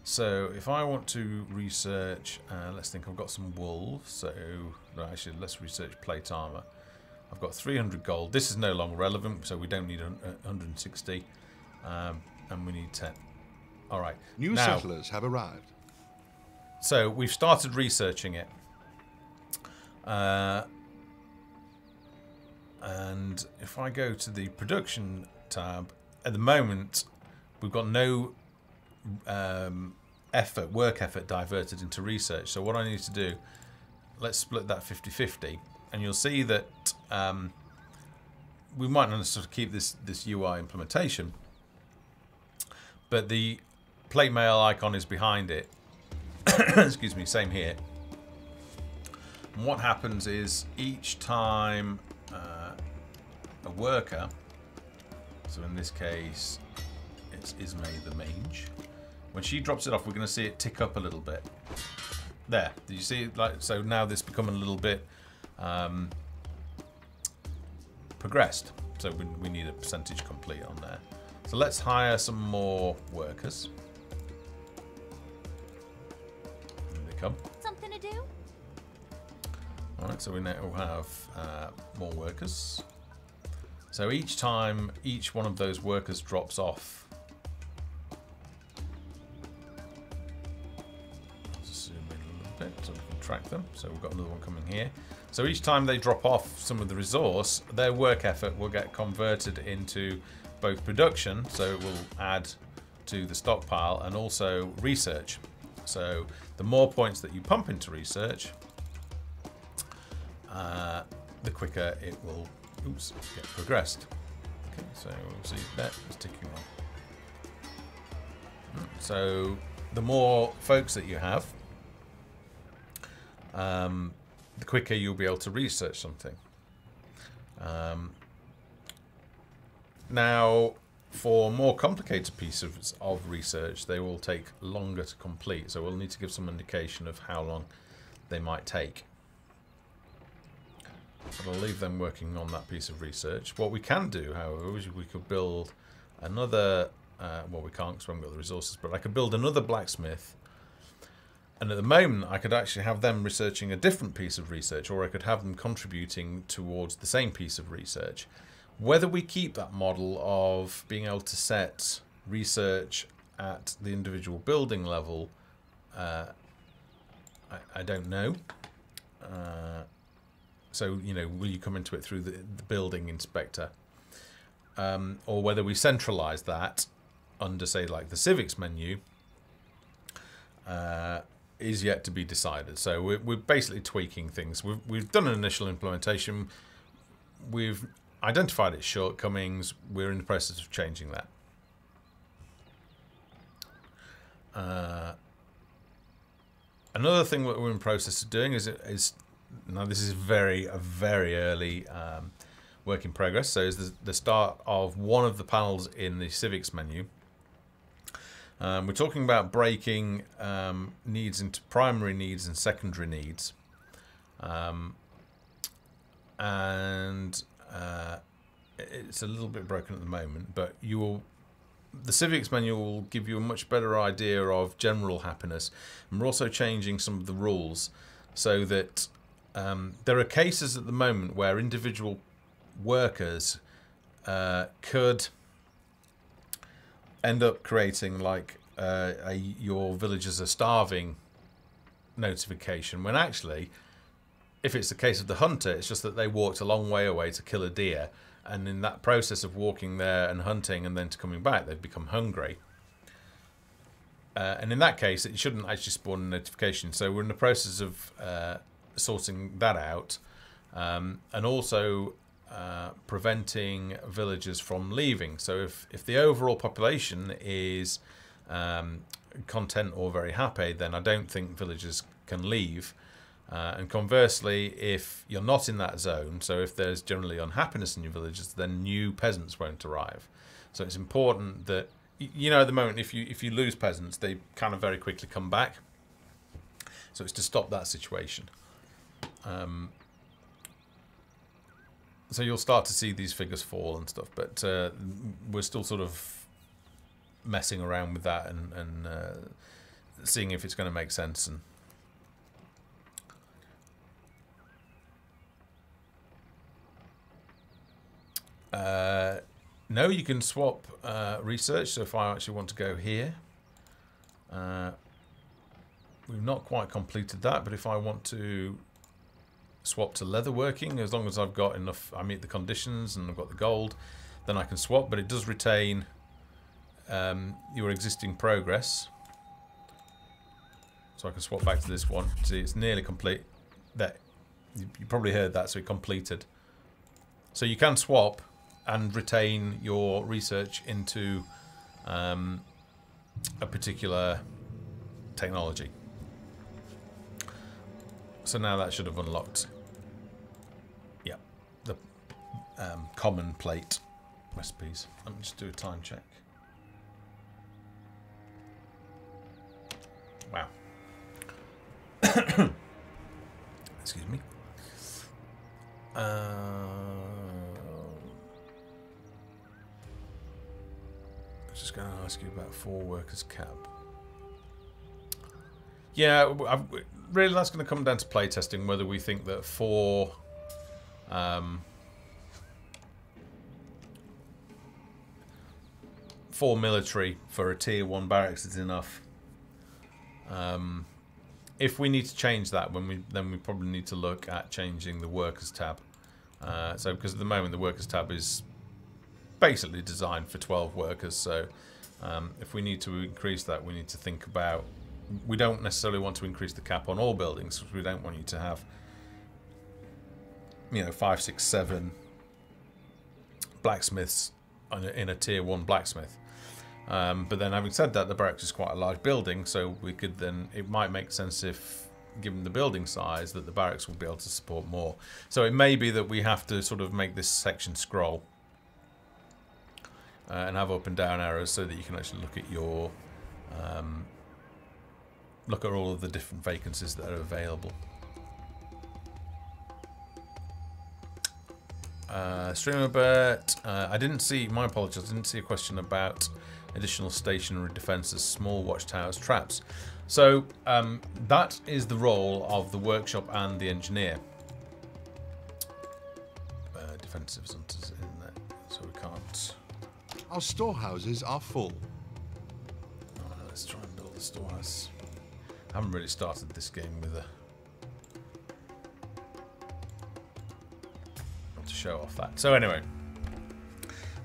So if I want to research, let's think, I've got some wool. So no, actually, let's research plate armor. I've got 300 gold. This is no longer relevant, so we don't need 160, and we need 10. All right. New now, settlers have arrived. so we've started researching it. And if I go to the production tab, at the moment, we've got no work effort diverted into research. So what I need to do, let's split that 50-50, and you'll see that we might not sort of keep this UI implementation, but the plate mail icon is behind it. Excuse me, same here. And what happens is each time a worker, so in this case it's Ismay the mage, when she drops it off, we're going to see it tick up a little bit. There, do you see it? Like, so now this become a little bit progressed. So we need a percentage complete on there. So let's hire some more workers. Here they come. Something to do? Alright, so we now have more workers. So each time each one of those workers drops off, let's zoom in a little bit so we can track them. So we've got another one coming here. So each time they drop off some of the resource, their work effort will get converted into both production, so it will add to the stockpile, and also research. So the more points that you pump into research, the quicker it will get progressed. Okay, so we'll see that is ticking on. So the more folks that you have, the quicker you'll be able to research something. Now, for more complicated pieces of research, they will take longer to complete. So we'll need to give some indication of how long they might take. But I'll leave them working on that piece of research. What we can do, however, is we could build another... well, we can't because we haven't got the resources, but I could build another blacksmith. And at the moment, I could actually have them researching a different piece of research, or I could have them contributing towards the same piece of research. Whether we keep that model of being able to set research at the individual building level, I don't know. So, you know, will you come into it through the building inspector? Or whether we centralise that under, say, like the civics menu, is yet to be decided. So we're basically tweaking things. We've done an initial implementation. We've identified its shortcomings. We're in the process of changing that. Another thing that we're in the process of doing is now this is a very early work in progress. So is the start of one of the panels in the civics menu. We're talking about breaking needs into primary needs and secondary needs. It's a little bit broken at the moment, but the civics manual will give you a much better idea of general happiness. And we're also changing some of the rules so that there are cases at the moment where individual workers could end up creating like your villagers are starving notification, when actually, if it's the case of the hunter, it's just that they walked a long way away to kill a deer, and in that process of walking there and hunting and then to coming back, they've become hungry. And in that case, it shouldn't actually spawn a notification. So we're in the process of sorting that out, and also preventing villagers from leaving. So if the overall population is content or very happy, then I don't think villagers can leave. And conversely, if you're not in that zone, so if there's generally unhappiness in your villages, then new peasants won't arrive. So it's important that, you know, at the moment, if you lose peasants, they kind of very quickly come back. So it's to stop that situation. So you'll start to see these figures fall and stuff, but we're still sort of messing around with that and seeing if it's going to make sense. And no, you can swap research. So if I actually want to go here, we've not quite completed that, but if I want to swap to leatherworking, as long as I've got enough, I meet the conditions and I've got the gold, then I can swap, but it does retain your existing progress. So I can swap back to this one. See, it's nearly complete. That you probably heard that, so it completed. So you can swap and retain your research into a particular technology. So now that should have unlocked. Yeah, the common plate recipes. Let me just do a time check. Wow. Excuse me. Just going to ask you about 4 workers cap. Yeah, really that's going to come down to playtesting, whether we think that 4 military for a tier 1 barracks is enough. If we need to change that, then we probably need to look at changing the workers tab. So because at the moment the workers tab is basically designed for 12 workers, so if we need to increase that, we need to think about. We don't necessarily want to increase the cap on all buildings, because we don't want you to have, you know, 5, 6, 7 blacksmiths in a tier 1 blacksmith. But then, having said that, the barracks is quite a large building, so we could then. It might make sense if, given the building size, that the barracks will be able to support more. So it may be that we have to sort of make this section scroll and have up and down arrows so that you can actually look at your look at all of the different vacancies that are available. Streamerbert, I didn't see. My apologies. I didn't see a question about additional stationary defences, small watchtowers, traps. So that is the role of the workshop and the engineer. Defensive hunters in there, so we can't. Our storehouses are full. Oh, no, let's try and build the storehouse. I haven't really started this game with a. To show off that. So anyway,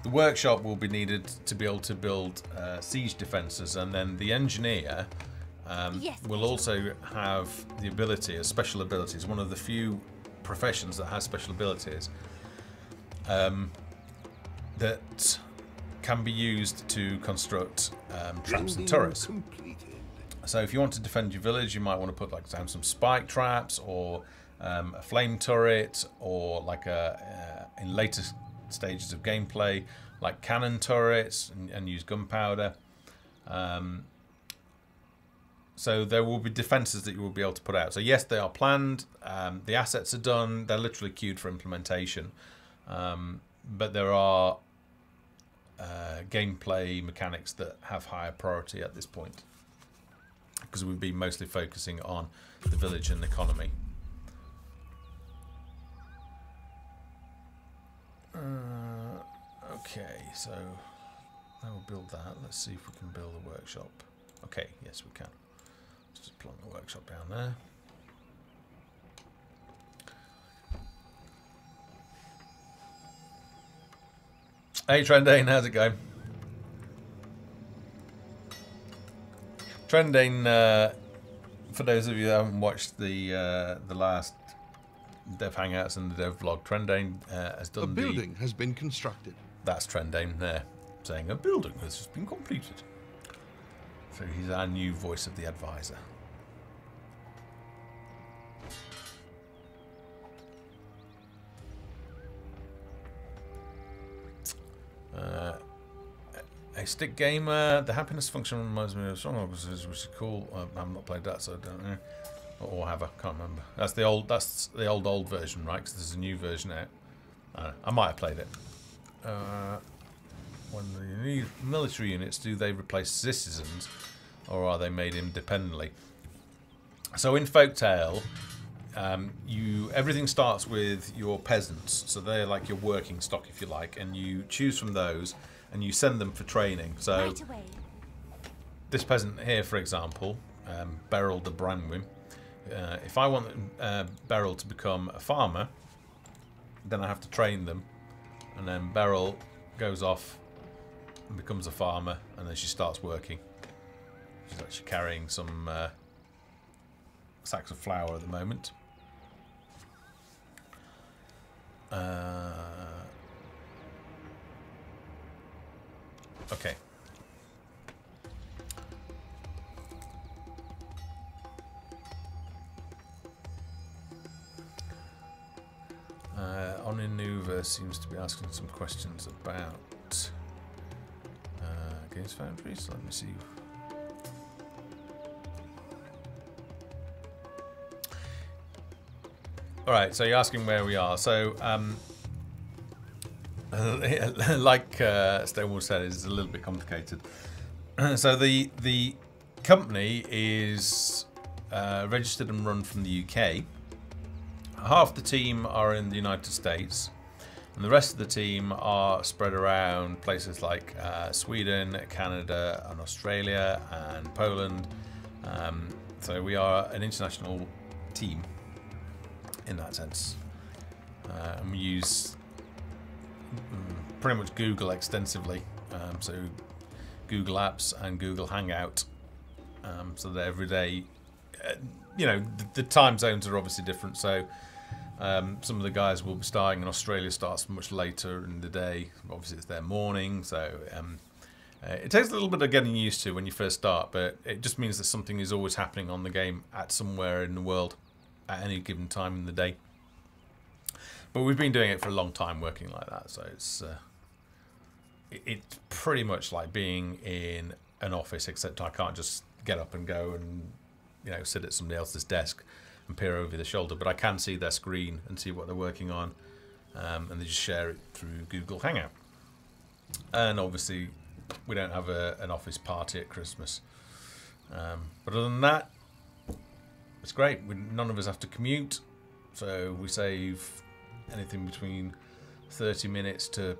the workshop will be needed to be able to build siege defences, and then the engineer will also have the ability, as special abilities, one of the few professions that has special abilities that can be used to construct traps and turrets. So if you want to defend your village, you might want to put like down some spike traps, or a flame turret, or like in later stages of gameplay, like cannon turrets, and use gunpowder. So there will be defenses that you will be able to put out. So yes, they are planned. The assets are done. They're literally queued for implementation. But there are gameplay mechanics that have higher priority at this point, because we've been mostly focusing on the village and economy. Okay, so I will build that. Let's see if we can build a workshop. Okay, yes we can. Let's just plonk the workshop down there. Hey Trendane, how's it going? Trendane, for those of you that haven't watched the last Dev Hangouts and the Dev Vlog, Trendane has done a building has been constructed. That's Trendane there, saying a building has just been completed. So he's our new voice of the advisor. A stick gamer, the happiness function reminds me of Stronghold, which is cool. I've not played that, so I don't know. Or have I? Can't remember. That's the old version, right? Because there's a new version out. I might have played it. When you need military units, do they replace citizens, or are they made independently? So in Folktale, everything starts with your peasants, so they're like your working stock, if you like, and you choose from those and you send them for training. So Right away. This peasant here, for example, Beryl de Branwyn, if I want Beryl to become a farmer, then I have to train them, and then Beryl goes off and becomes a farmer, and then she starts working. She's actually carrying some sacks of flour at the moment. Okay. Oninuva seems to be asking some questions about Games Foundry, so let me see. Alright, so you're asking where we are. So, like Stonewall said, it's a little bit complicated. So the company is registered and run from the UK. Half the team are in the United States, and the rest of the team are spread around places like Sweden, Canada, and Australia, and Poland. So we are an international team in that sense, and we use pretty much Google extensively. So Google Apps and Google Hangout, so that every day, you know, the time zones are obviously different. So some of the guys will be starting in Australia, starts much later in the day. Obviously, it's their morning, so it takes a little bit of getting used to when you first start, but it just means that something is always happening on the game at somewhere in the world at any given time in the day. But we've been doing it for a long time, working like that, so it's pretty much like being in an office, except I can't just get up and go and, you know, sit at somebody else's desk and peer over the shoulder, but I can see their screen and see what they're working on, and they just share it through Google Hangout. And obviously we don't have an office party at Christmas, but other than that, it's great. None of us have to commute, so we save anything between 30 minutes to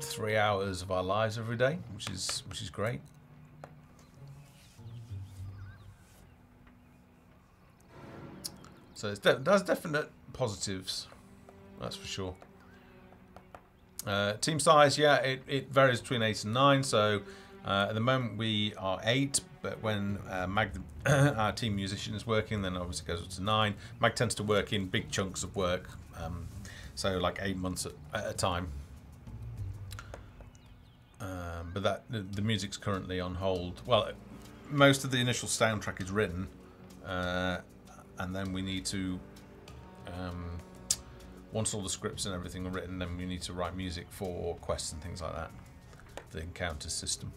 3 hours of our lives every day, which is great. So there's definite positives, that's for sure. Team size, yeah, it varies between 8 and 9. So at the moment we are 8, but when Mag, our team musician, is working, then obviously it goes up to 9. Mag tends to work in big chunks of work, so like 8 months at a time. But the music's currently on hold. Well, most of the initial soundtrack is written, and then we need to, once all the scripts and everything are written, then we need to write music for quests and things like that, the encounter system.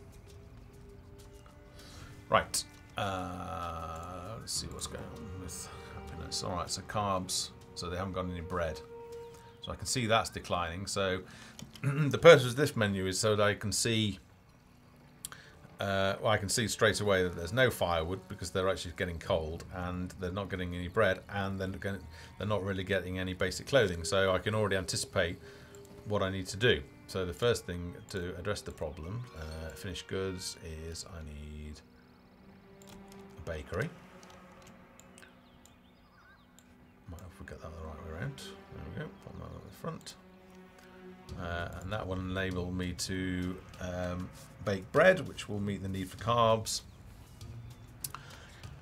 Right, let's see what's going on with happiness. Alright, so carbs, so they haven't got any bread. So I can see that's declining. So the purpose of this menu is so that I can see, well, I can see straight away that there's no firewood because they're actually getting cold, and they're not getting any bread, and they're not really getting any basic clothing. So I can already anticipate what I need to do. So the first thing to address the problem, finished goods, is I need a bakery. Might have to get that the right way around. There we go, put that at the front. And that will enable me to bake bread, which will meet the need for carbs.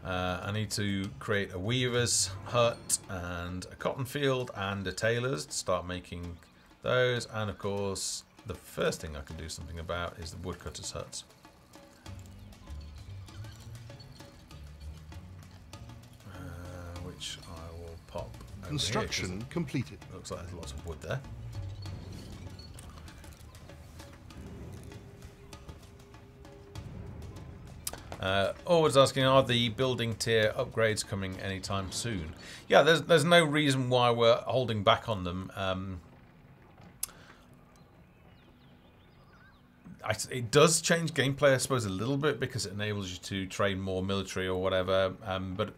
I need to create a weaver's hut and a cotton field and a tailor's to start making those. And of course, the first thing I can do something about is the woodcutter's huts. Which I will pop over Construction here, completed. looks like there's lots of wood there. Always asking, are the building tier upgrades coming anytime soon? Yeah, there's no reason why we're holding back on them. It does change gameplay, I suppose, a little bit because it enables you to train more military or whatever. But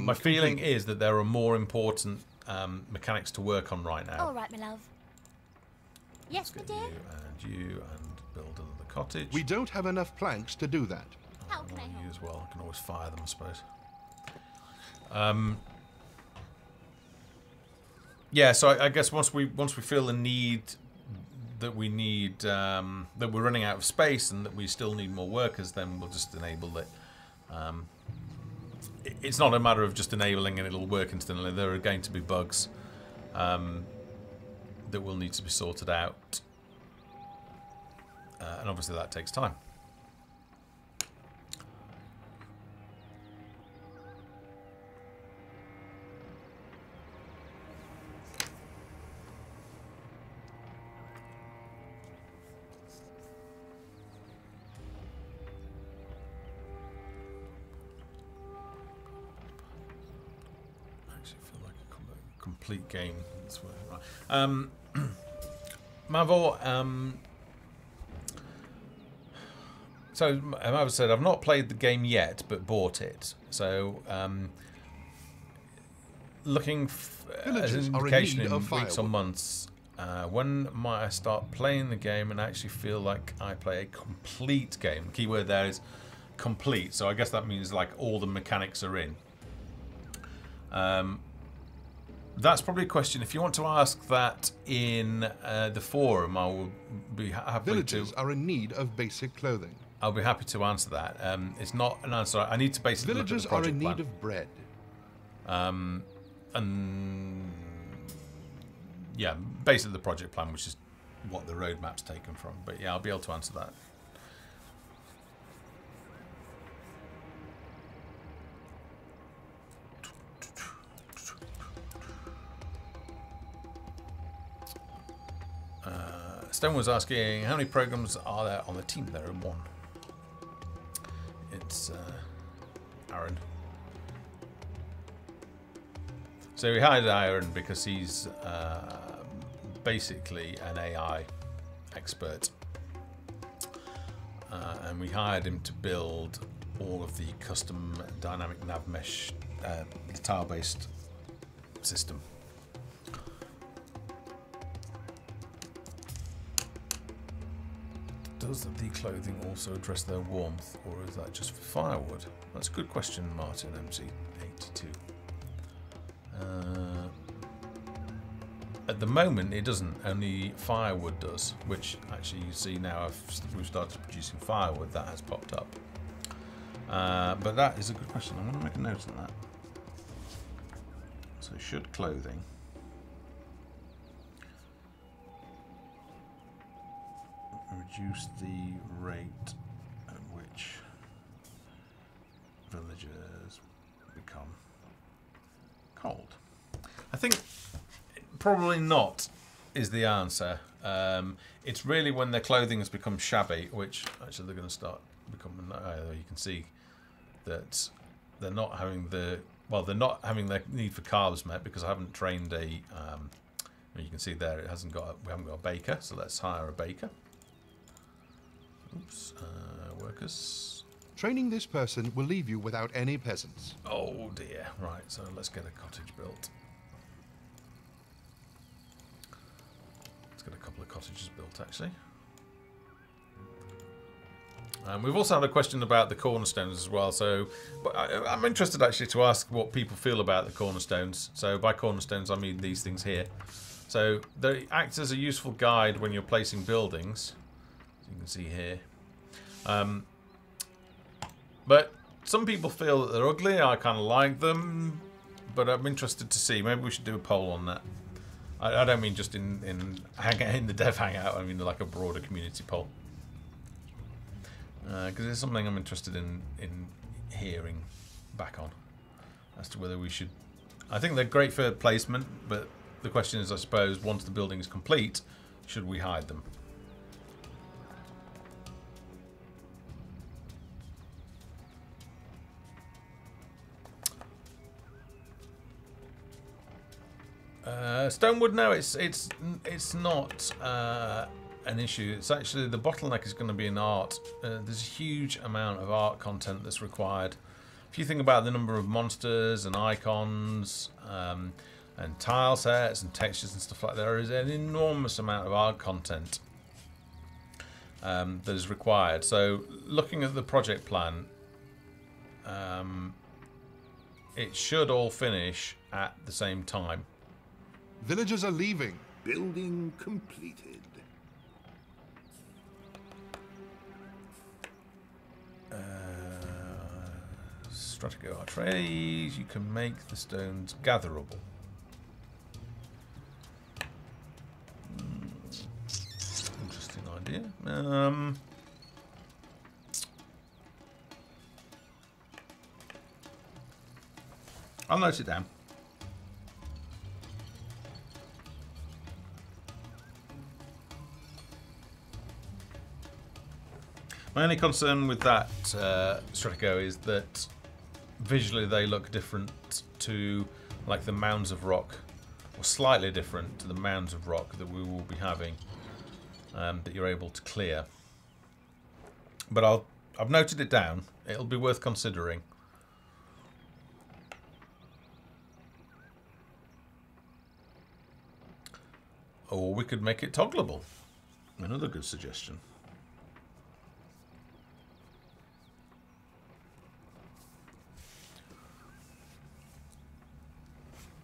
my feeling is that there are more important mechanics to work on right now. All right, my love. Yes, my dear. You and build another cottage. We don't have enough planks to do that. How can I help? You as well. I can always fire them, I suppose. Yeah, so I guess once we feel the need that we need that we're running out of space and that we still need more workers, then we'll just enable it. It's not a matter of just enabling and it'll work instantly. There are going to be bugs that will need to be sorted out, and obviously that takes time. complete game. That's right. Mavor, so Mavor said, I've not played the game yet, but bought it. So, looking as an indication in weeks or months, when might I start playing the game and actually feel like I play a complete game? The keyword there is complete, so I guess that means like all the mechanics are in. That's probably a question. If you want to ask that in the forum, I will be happy Villagers are in need of basic clothing. I'll be happy to answer that. It's not an answer. I need to basically Villagers look at the are in project need of bread. and yeah, basically the project plan, which is what the roadmap's taken from. But yeah, I'll be able to answer that. Stone was asking, how many programs are there on the team? There are one. It's Aaron. So we hired Aaron because he's basically an AI expert. And we hired him to build all of the custom dynamic nav mesh tile-based system. Does the clothing also address their warmth, or is that just for firewood? That's a good question, Martin MC82. At the moment, it doesn't. Only firewood does, which actually you see now we've started producing firewood. That has popped up. But that is a good question. I'm going to make a note of that. So should clothing reduce the rate at which villagers become cold? I think probably not is the answer. It's really when their clothing has become shabby, which actually they're going to start becoming. You can see that they're not having their need for carbs met because I haven't trained a. You can see there we haven't got a baker, so let's hire a baker. Oops, workers. Training this person will leave you without any peasants. Oh dear. Right, so let's get a cottage built. Let's get a couple of cottages built, actually. We've also had a question about the cornerstones as well, so but I'm interested actually to ask what people feel about the cornerstones. So by cornerstones I mean these things here. So they act as a useful guide when you're placing buildings. You can see here. But some people feel that they're ugly. I kind of like them, but I'm interested to see. Maybe we should do a poll on that. I don't mean just in the dev hangout. I mean like a broader community poll, because it's something I'm interested in hearing back on as to whether we should. I think they're great for placement, but the question is, I suppose, once the building is complete, should we hide them? Stonewood, no, it's not an issue. It's actually the bottleneck is going to be in art. There's a huge amount of art content that's required. If you think about the number of monsters and icons and tile sets and textures and stuff like that, there is an enormous amount of art content that is required. So looking at the project plan, it should all finish at the same time. Villagers are leaving. Building completed. Stratigo artrays, you can make the stones gatherable. Interesting idea. I'll note it down. My only concern with that Stratigo is that visually they look different to like the mounds of rock or slightly different to the mounds of rock that we will be having that you're able to clear. But I've noted it down. It'll be worth considering. Or we could make it toggleable. Another good suggestion.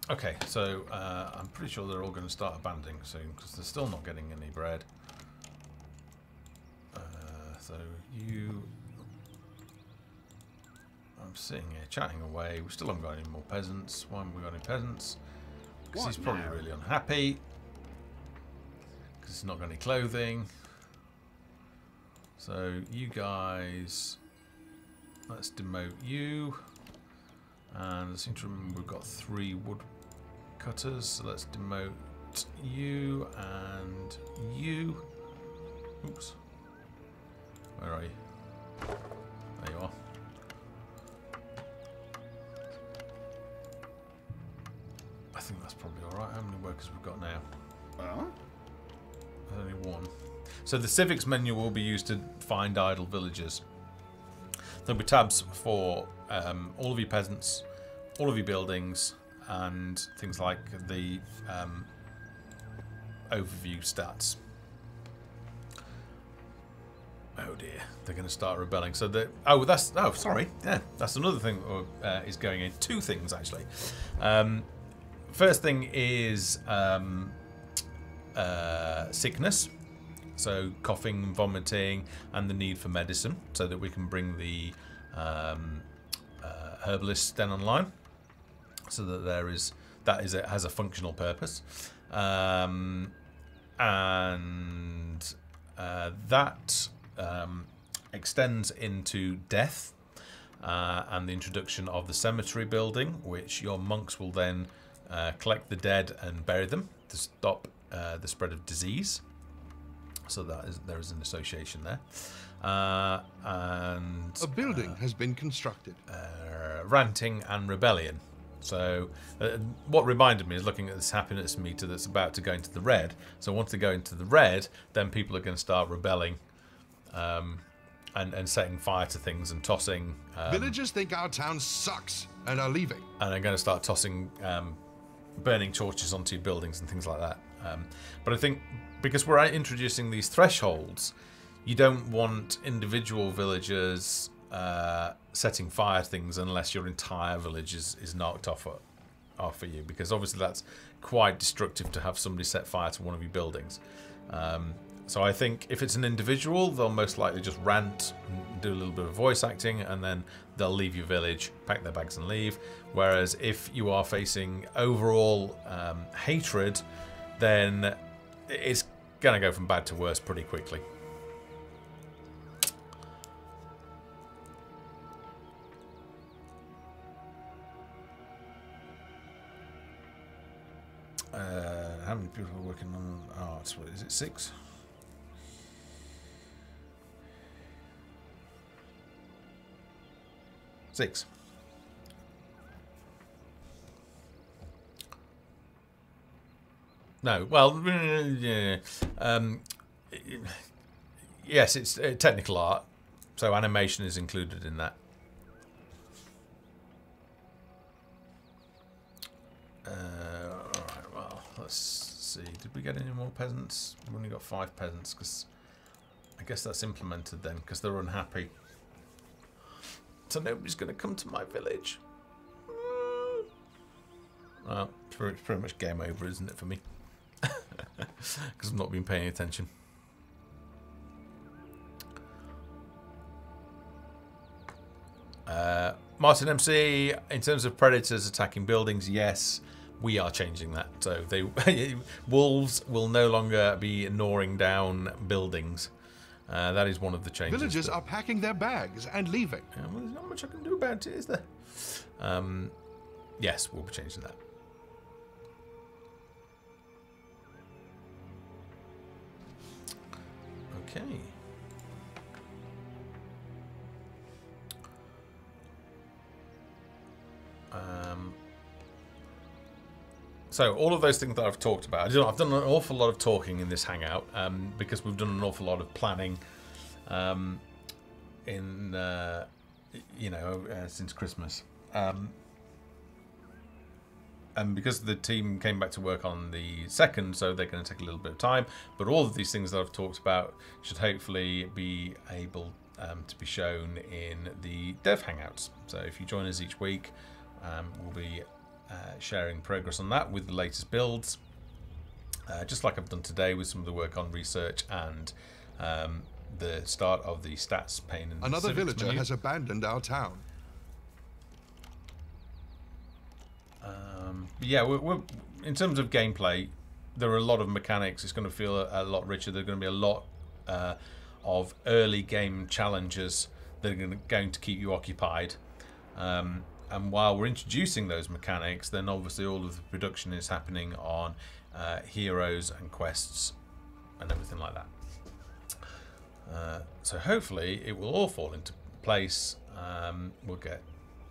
Okay, so I'm pretty sure they're all going to start abandoning soon because they're still not getting any bread. So you... I'm sitting here chatting away. We still haven't got any more peasants. Why haven't we got any peasants? Because he's probably really unhappy. Because he's not got any clothing. So you guys... Let's demote you. And I seem to remember we've got 3 wood cutters, so let's demote you and you. Oops. Where are you? There you are. I think that's probably alright. How many workers we've got now? Well? There's only 1. So the civics menu will be used to find idle villagers. There'll be tabs for all of your peasants, all of your buildings, and things like the overview stats. Oh dear, they're going to start rebelling. So the sorry, yeah, that's another thing is going in. 2 things actually. First thing is sickness. So coughing, vomiting, and the need for medicine, so that we can bring the herbalists then online, so that it has a functional purpose, and that extends into death and the introduction of the cemetery building, which your monks will then collect the dead and bury them to stop the spread of disease. So there is an association there. And A building has been constructed. ranting and rebellion. So what reminded me is looking at this happiness meter that's about to go into the red. So once they go into the red, then people are going to start rebelling and setting fire to things and tossing. Villagers think our town sucks and are leaving. And they're going to start tossing burning torches onto your buildings and things like that. But I think because we're introducing these thresholds, you don't want individual villagers setting fire to things unless your entire village is knocked off for you, because obviously that's quite destructive to have somebody set fire to one of your buildings. So I think if it's an individual, they'll most likely just rant and do a little bit of voice acting, and then they'll leave your village, pack their bags and leave. Whereas if you are facing overall hatred, then it's going to go from bad to worse pretty quickly. How many people are working on art? What is it, 6? Six. No, well, yeah. Yes, it's technical art, so animation is included in that. Alright, well, let's see. Did we get any more peasants? We've only got 5 peasants, because I guess that's implemented then, because they're unhappy. So nobody's going to come to my village. Well, it's pretty much game over, isn't it, for me? Because I've not been paying attention. Martin MC, in terms of predators attacking buildings, yes, we are changing that. So wolves will no longer be gnawing down buildings. That is one of the changes. Villagers are packing their bags and leaving. Yeah, well, there's not much I can do about it, is there? Yes, we'll be changing that. Okay. So all of those things that I've talked about, I've done an awful lot of talking in this hangout because we've done an awful lot of planning since Christmas. And because the team came back to work on the 2nd, so they're going to take a little bit of time. But all of these things that I've talked about should hopefully be able to be shown in the Dev Hangouts. So if you join us each week, we'll be sharing progress on that with the latest builds. Just like I've done today with some of the work on research and the start of the stats pane. And Another villager menu. has abandoned our town. Yeah, we're in terms of gameplay, there are a lot of mechanics. It's going to feel a lot richer. There's going to be a lot of early game challenges that are going to keep you occupied. And while we're introducing those mechanics, then obviously all of the production is happening on heroes and quests and everything like that. So hopefully it will all fall into place. We'll get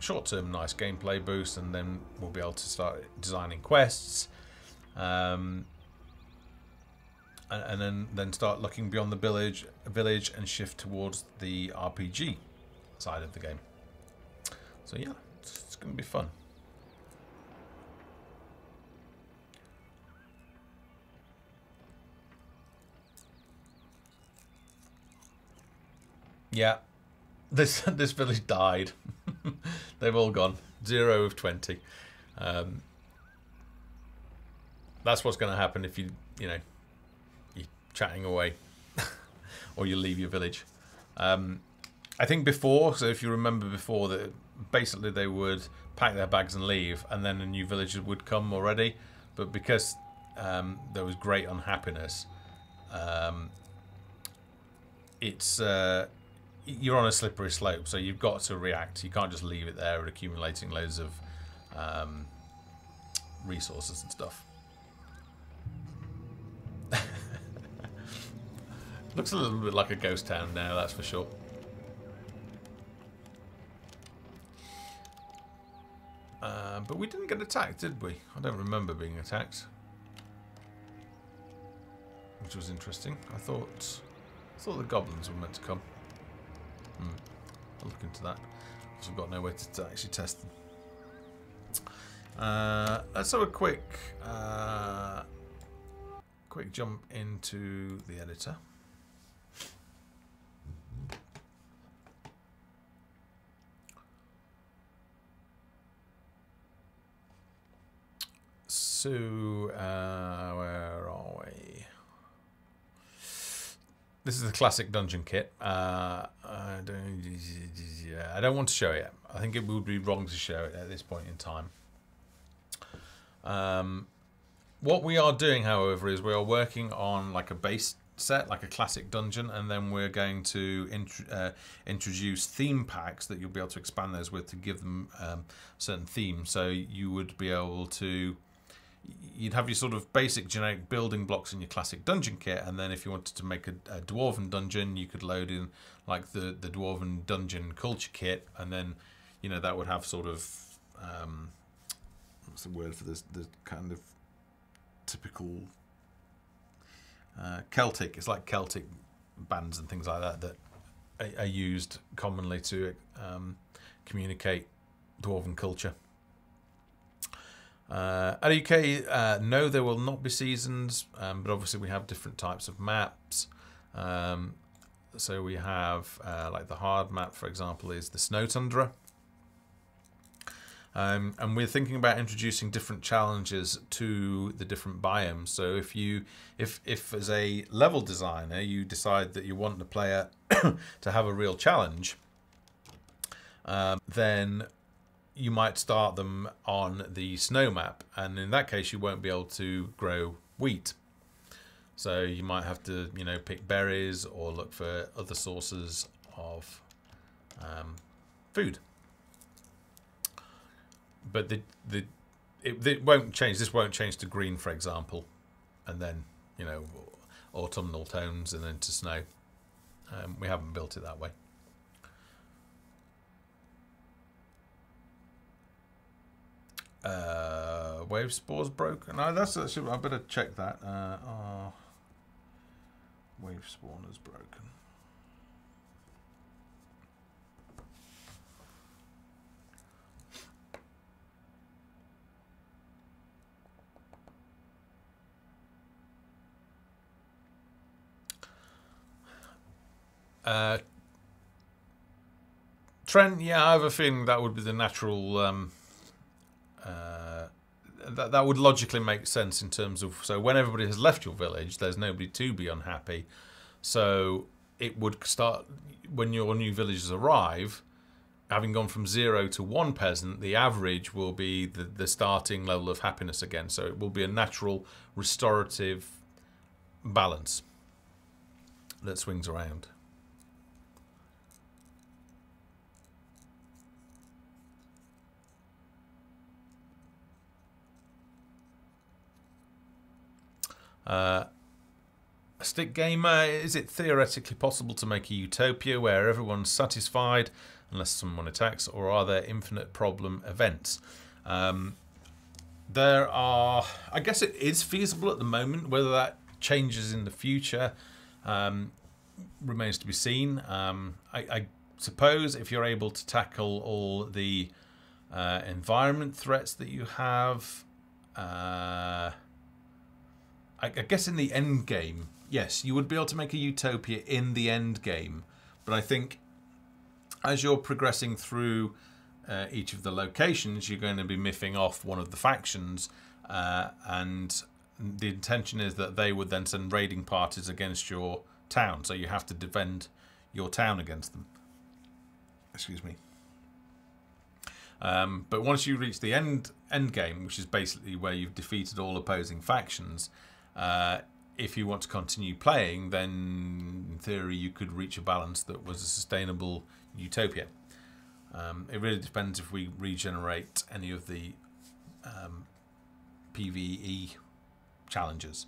short-term nice gameplay boost, and then we'll be able to start designing quests, and then start looking beyond the village and shift towards the RPG side of the game. So yeah, it's going to be fun. Yeah, this village died. They've all gone. 0 of 20. That's what's going to happen if you're chatting away, or you leave your village. I think before, so if you remember before, that basically they would pack their bags and leave, and then a new villager would come already. But because there was great unhappiness, it's you're on a slippery slope, so you've got to react. You can't just leave it there and accumulating loads of resources and stuff. Looks a little bit like a ghost town now, that's for sure. But we didn't get attacked, did we? I don't remember being attacked, which was interesting. I thought the goblins were meant to come. I'll look into that, because I've got no way to actually test them. Let's have a quick jump into the editor. So, where are we? This is the classic dungeon kit. I don't want to show it. I think it would be wrong to show it at this point in time. What we are doing, however, is we are working on like a base set, like a classic dungeon, and then we're going to introduce theme packs that you'll be able to expand those with to give them certain themes. So you would be able to... You'd have your sort of basic generic building blocks in your classic dungeon kit, and then if you wanted to make a dwarven dungeon, you could load in like the dwarven dungeon culture kit, and then that would have sort of what's the word for this? The kind of typical Celtic. It's like Celtic bands and things like that are used commonly to communicate dwarven culture. At UK, no, there will not be seasons, but obviously we have different types of maps. So we have, like the hard map, for example, is the Snow Tundra. And we're thinking about introducing different challenges to the different biomes. So if as a level designer you decide that you want the player to have a real challenge, then you might start them on the snow map, and in that case you won't be able to grow wheat. So you might have to, pick berries or look for other sources of food. But it won't change. This won't change to green, for example, and then autumnal tones, and then to snow. We haven't built it that way. Wave spores broken. No, that's actually, I better check that. Wave spawner's broken. Trent, yeah, I have a feeling that would be the natural. That would logically make sense in terms of, so when everybody has left your village, there's nobody to be unhappy. So it would start when your new villagers arrive, having gone from 0 to 1 peasant. The average will be the starting level of happiness again. So it will be a natural restorative balance that swings around. Stick Gamer, is it theoretically possible to make a utopia where everyone's satisfied unless someone attacks, or are there infinite problem events? There are, I guess it is feasible at the moment. Whether that changes in the future remains to be seen. I suppose if you're able to tackle all the environment threats that you have, I guess in the end game, yes, you would be able to make a utopia in the end game. But I think as you're progressing through each of the locations, you're going to be miffing off one of the factions, and the intention is that they would then send raiding parties against your town. So you have to defend your town against them. Excuse me. But once you reach the end game, which is basically where you've defeated all opposing factions, if you want to continue playing, then in theory you could reach a balance that was a sustainable utopia. It really depends if we regenerate any of the PvE challenges.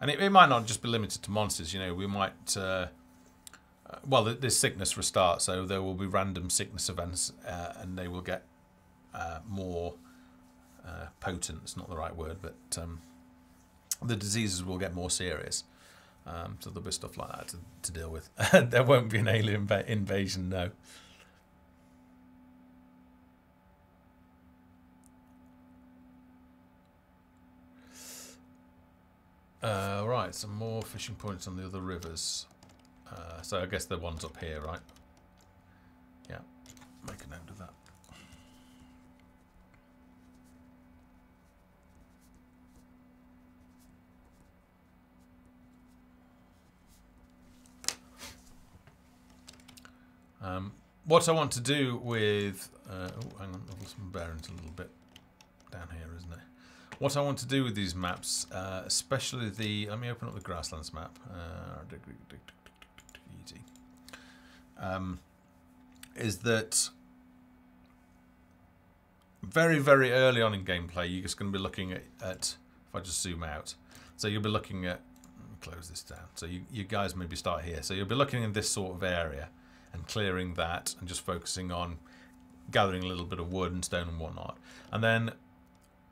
And it might not just be limited to monsters, you know, we might... well, there's sickness restart, so there will be random sickness events, and they will get more potent. It's not the right word, but the diseases will get more serious. So there'll be stuff like that to deal with. There won't be an alien invasion, no. Right, some more fishing points on the other rivers. So I guess the one's up here, right? Yeah, make a note of that. What I want to do with... oh, hang on, I've lost my bearings a little bit down here, isn't it? What I want to do with these maps, especially the... Let me open up the Grasslands map. Easy. Is that very, very early on in gameplay, you're just going to be looking at... If I just zoom out. So you'll be looking at... Let me close this down. So you guys maybe start here. So you'll be looking in this sort of area and clearing that and just focusing on gathering a little bit of wood and stone and whatnot. And then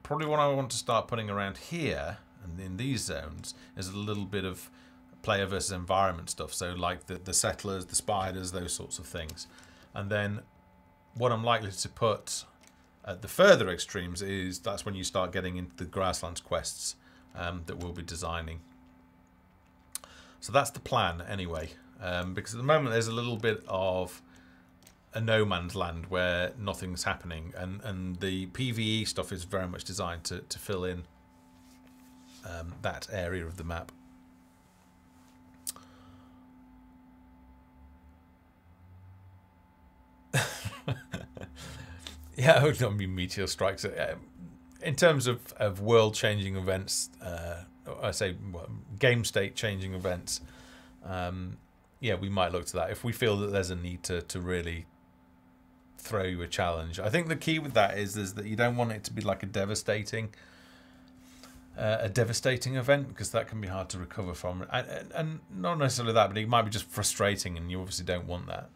probably what I want to start putting around here and in these zones is a little bit of player versus environment stuff. So like the settlers, the spiders, those sorts of things. And then what I'm likely to put at the further extremes is that's when you start getting into the Grasslands quests that we'll be designing. So that's the plan anyway. Because at the moment there's a little bit of a no man's land where nothing's happening, and the PvE stuff is very much designed to fill in that area of the map. Yeah, I mean, meteor strikes. In terms of world-changing events, I say game state-changing events, yeah, we might look to that if we feel that there's a need to really throw you a challenge. I think the key with that is that you don't want it to be like a devastating event, because that can be hard to recover from. And not necessarily that, but it might be just frustrating, and you obviously don't want that.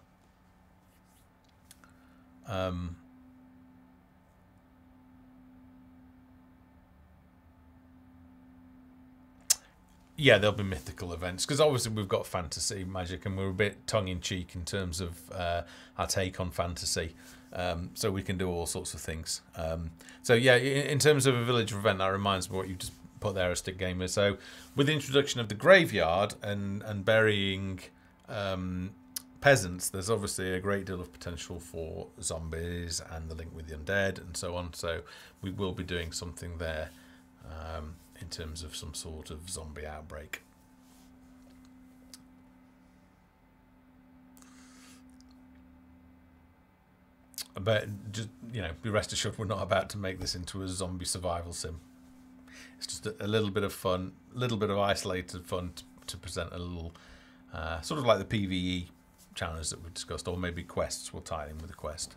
Yeah, there'll be mythical events because obviously we've got fantasy magic and we're a bit tongue-in-cheek in terms of our take on fantasy, so we can do all sorts of things. So yeah, in terms of a villager event, that reminds me of what you just put there as Stick Gamer. So with the introduction of the graveyard and burying peasants, there's obviously a great deal of potential for zombies and the link with the undead and so on. So we will be doing something there. In terms of some sort of zombie outbreak. But just, you know, be rest assured we're not about to make this into a zombie survival sim. It's just a little bit of fun, a little bit of isolated fun to present a little, sort of like the PvE challenges that we've discussed, or maybe quests. We'll tie it in with a quest.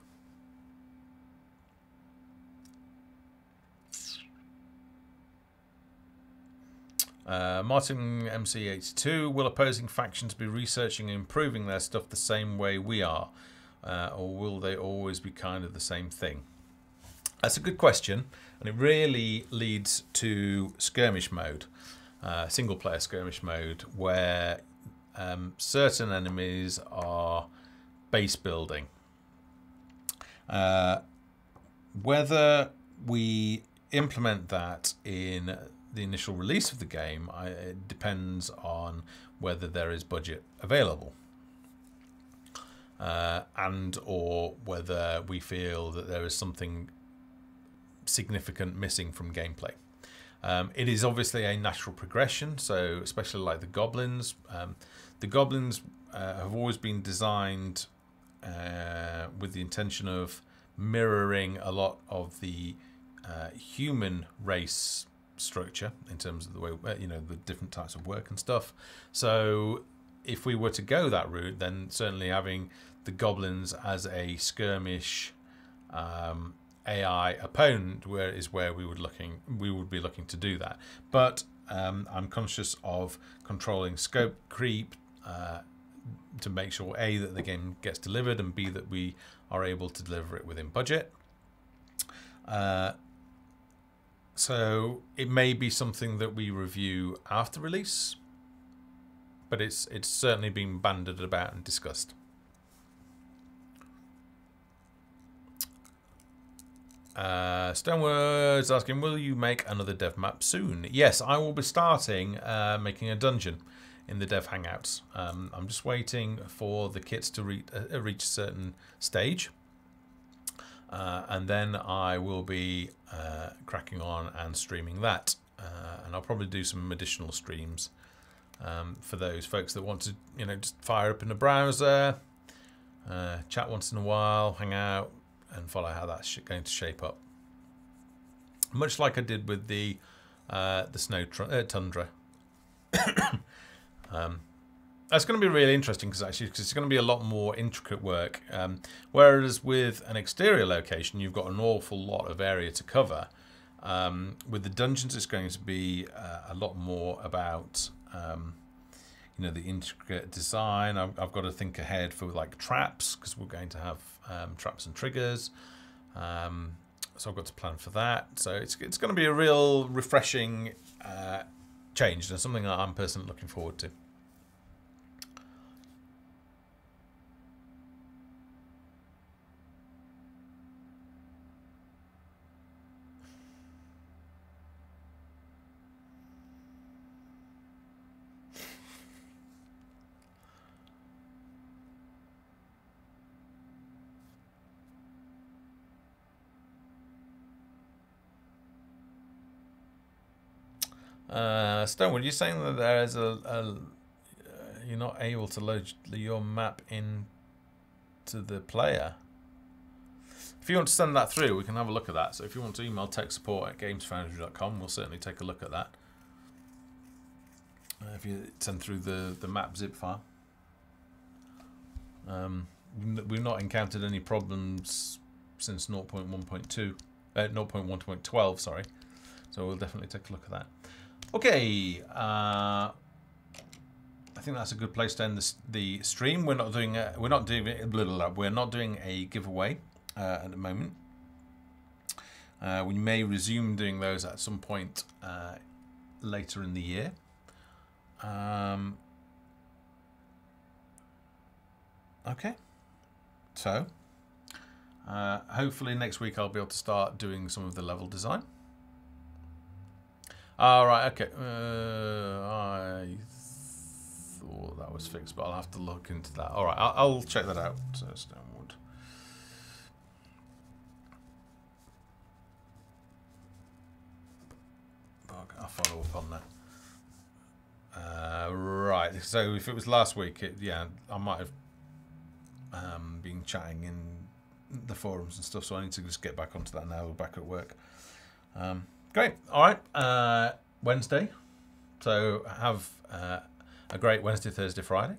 Martin MC82, will opposing factions be researching and improving their stuff the same way we are? Or will they always be kind of the same thing? That's a good question, and it really leads to skirmish mode, single player skirmish mode, where certain enemies are base building. Whether we implement that in the initial release of the game, it depends on whether there is budget available, and or whether we feel that there is something significant missing from gameplay. It is obviously a natural progression, so especially like the goblins. The goblins have always been designed with the intention of mirroring a lot of the human race structure in terms of the way, you know, the different types of work and stuff. So if we were to go that route, then certainly having the goblins as a skirmish AI opponent is where we would be looking to do that. But I'm conscious of controlling scope creep to make sure A, that the game gets delivered, and B, that we are able to deliver it within budget. So it may be something that we review after release, but it's certainly been bandied about and discussed. Stonewords asking, will you make another dev map soon? Yes, I will be starting making a dungeon in the dev hangouts. I'm just waiting for the kits to reach a certain stage. And then I will be cracking on and streaming that, and I'll probably do some additional streams for those folks that want to, you know, just fire up in the browser, chat once in a while, hang out, and follow how that's going to shape up. Much like I did with the snow tundra. That's going to be really interesting because it's going to be a lot more intricate work. Whereas with an exterior location, you've got an awful lot of area to cover. With the dungeons, it's going to be a lot more about, you know, the intricate design. I've got to think ahead for like traps, because we're going to have traps and triggers. So I've got to plan for that. So it's going to be a real refreshing change, and something that I'm personally looking forward to. Stonewood, you're saying that there is you're not able to load your map into the player. If you want to send that through, we can have a look at that. So if you want to email techsupport@gamesfoundry.com, we'll certainly take a look at that. If you send through the map zip file. We've not encountered any problems since 0.1.2, 0.1.12, sorry. So we'll definitely take a look at that. Okay, I think that's a good place to end the stream. We're not doing a giveaway at the moment. We may resume doing those at some point later in the year. Okay. So, hopefully next week I'll be able to start doing some of the level design. All right. Okay. I thought that was fixed, but I'll have to look into that. All right. I'll check that out. So, Stonewood. I'll follow up on that. Right. So if it was last week, yeah, I might have been chatting in the forums and stuff. So I need to just get back onto that now. We're back at work. Great. All right. Wednesday. So have a great Wednesday, Thursday, Friday.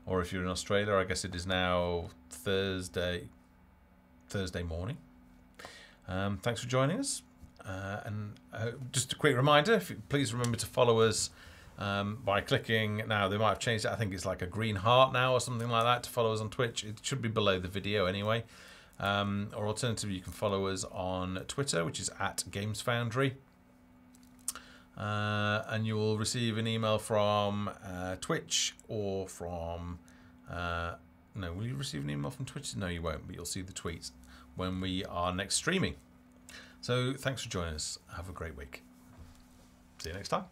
Or if you're in Australia, I guess it is now Thursday morning. Thanks for joining us. And just a quick reminder, please remember to follow us by clicking. Now, they might have changed it. I think it's like a green heart now or something like that to follow us on Twitch. It should be below the video anyway. Or alternatively, you can follow us on Twitter, which is @GamesFoundry. And you will receive an email from Twitch or from... no, will you receive an email from Twitter? No, you won't, but you'll see the tweets when we are next streaming. So thanks for joining us. Have a great week. See you next time.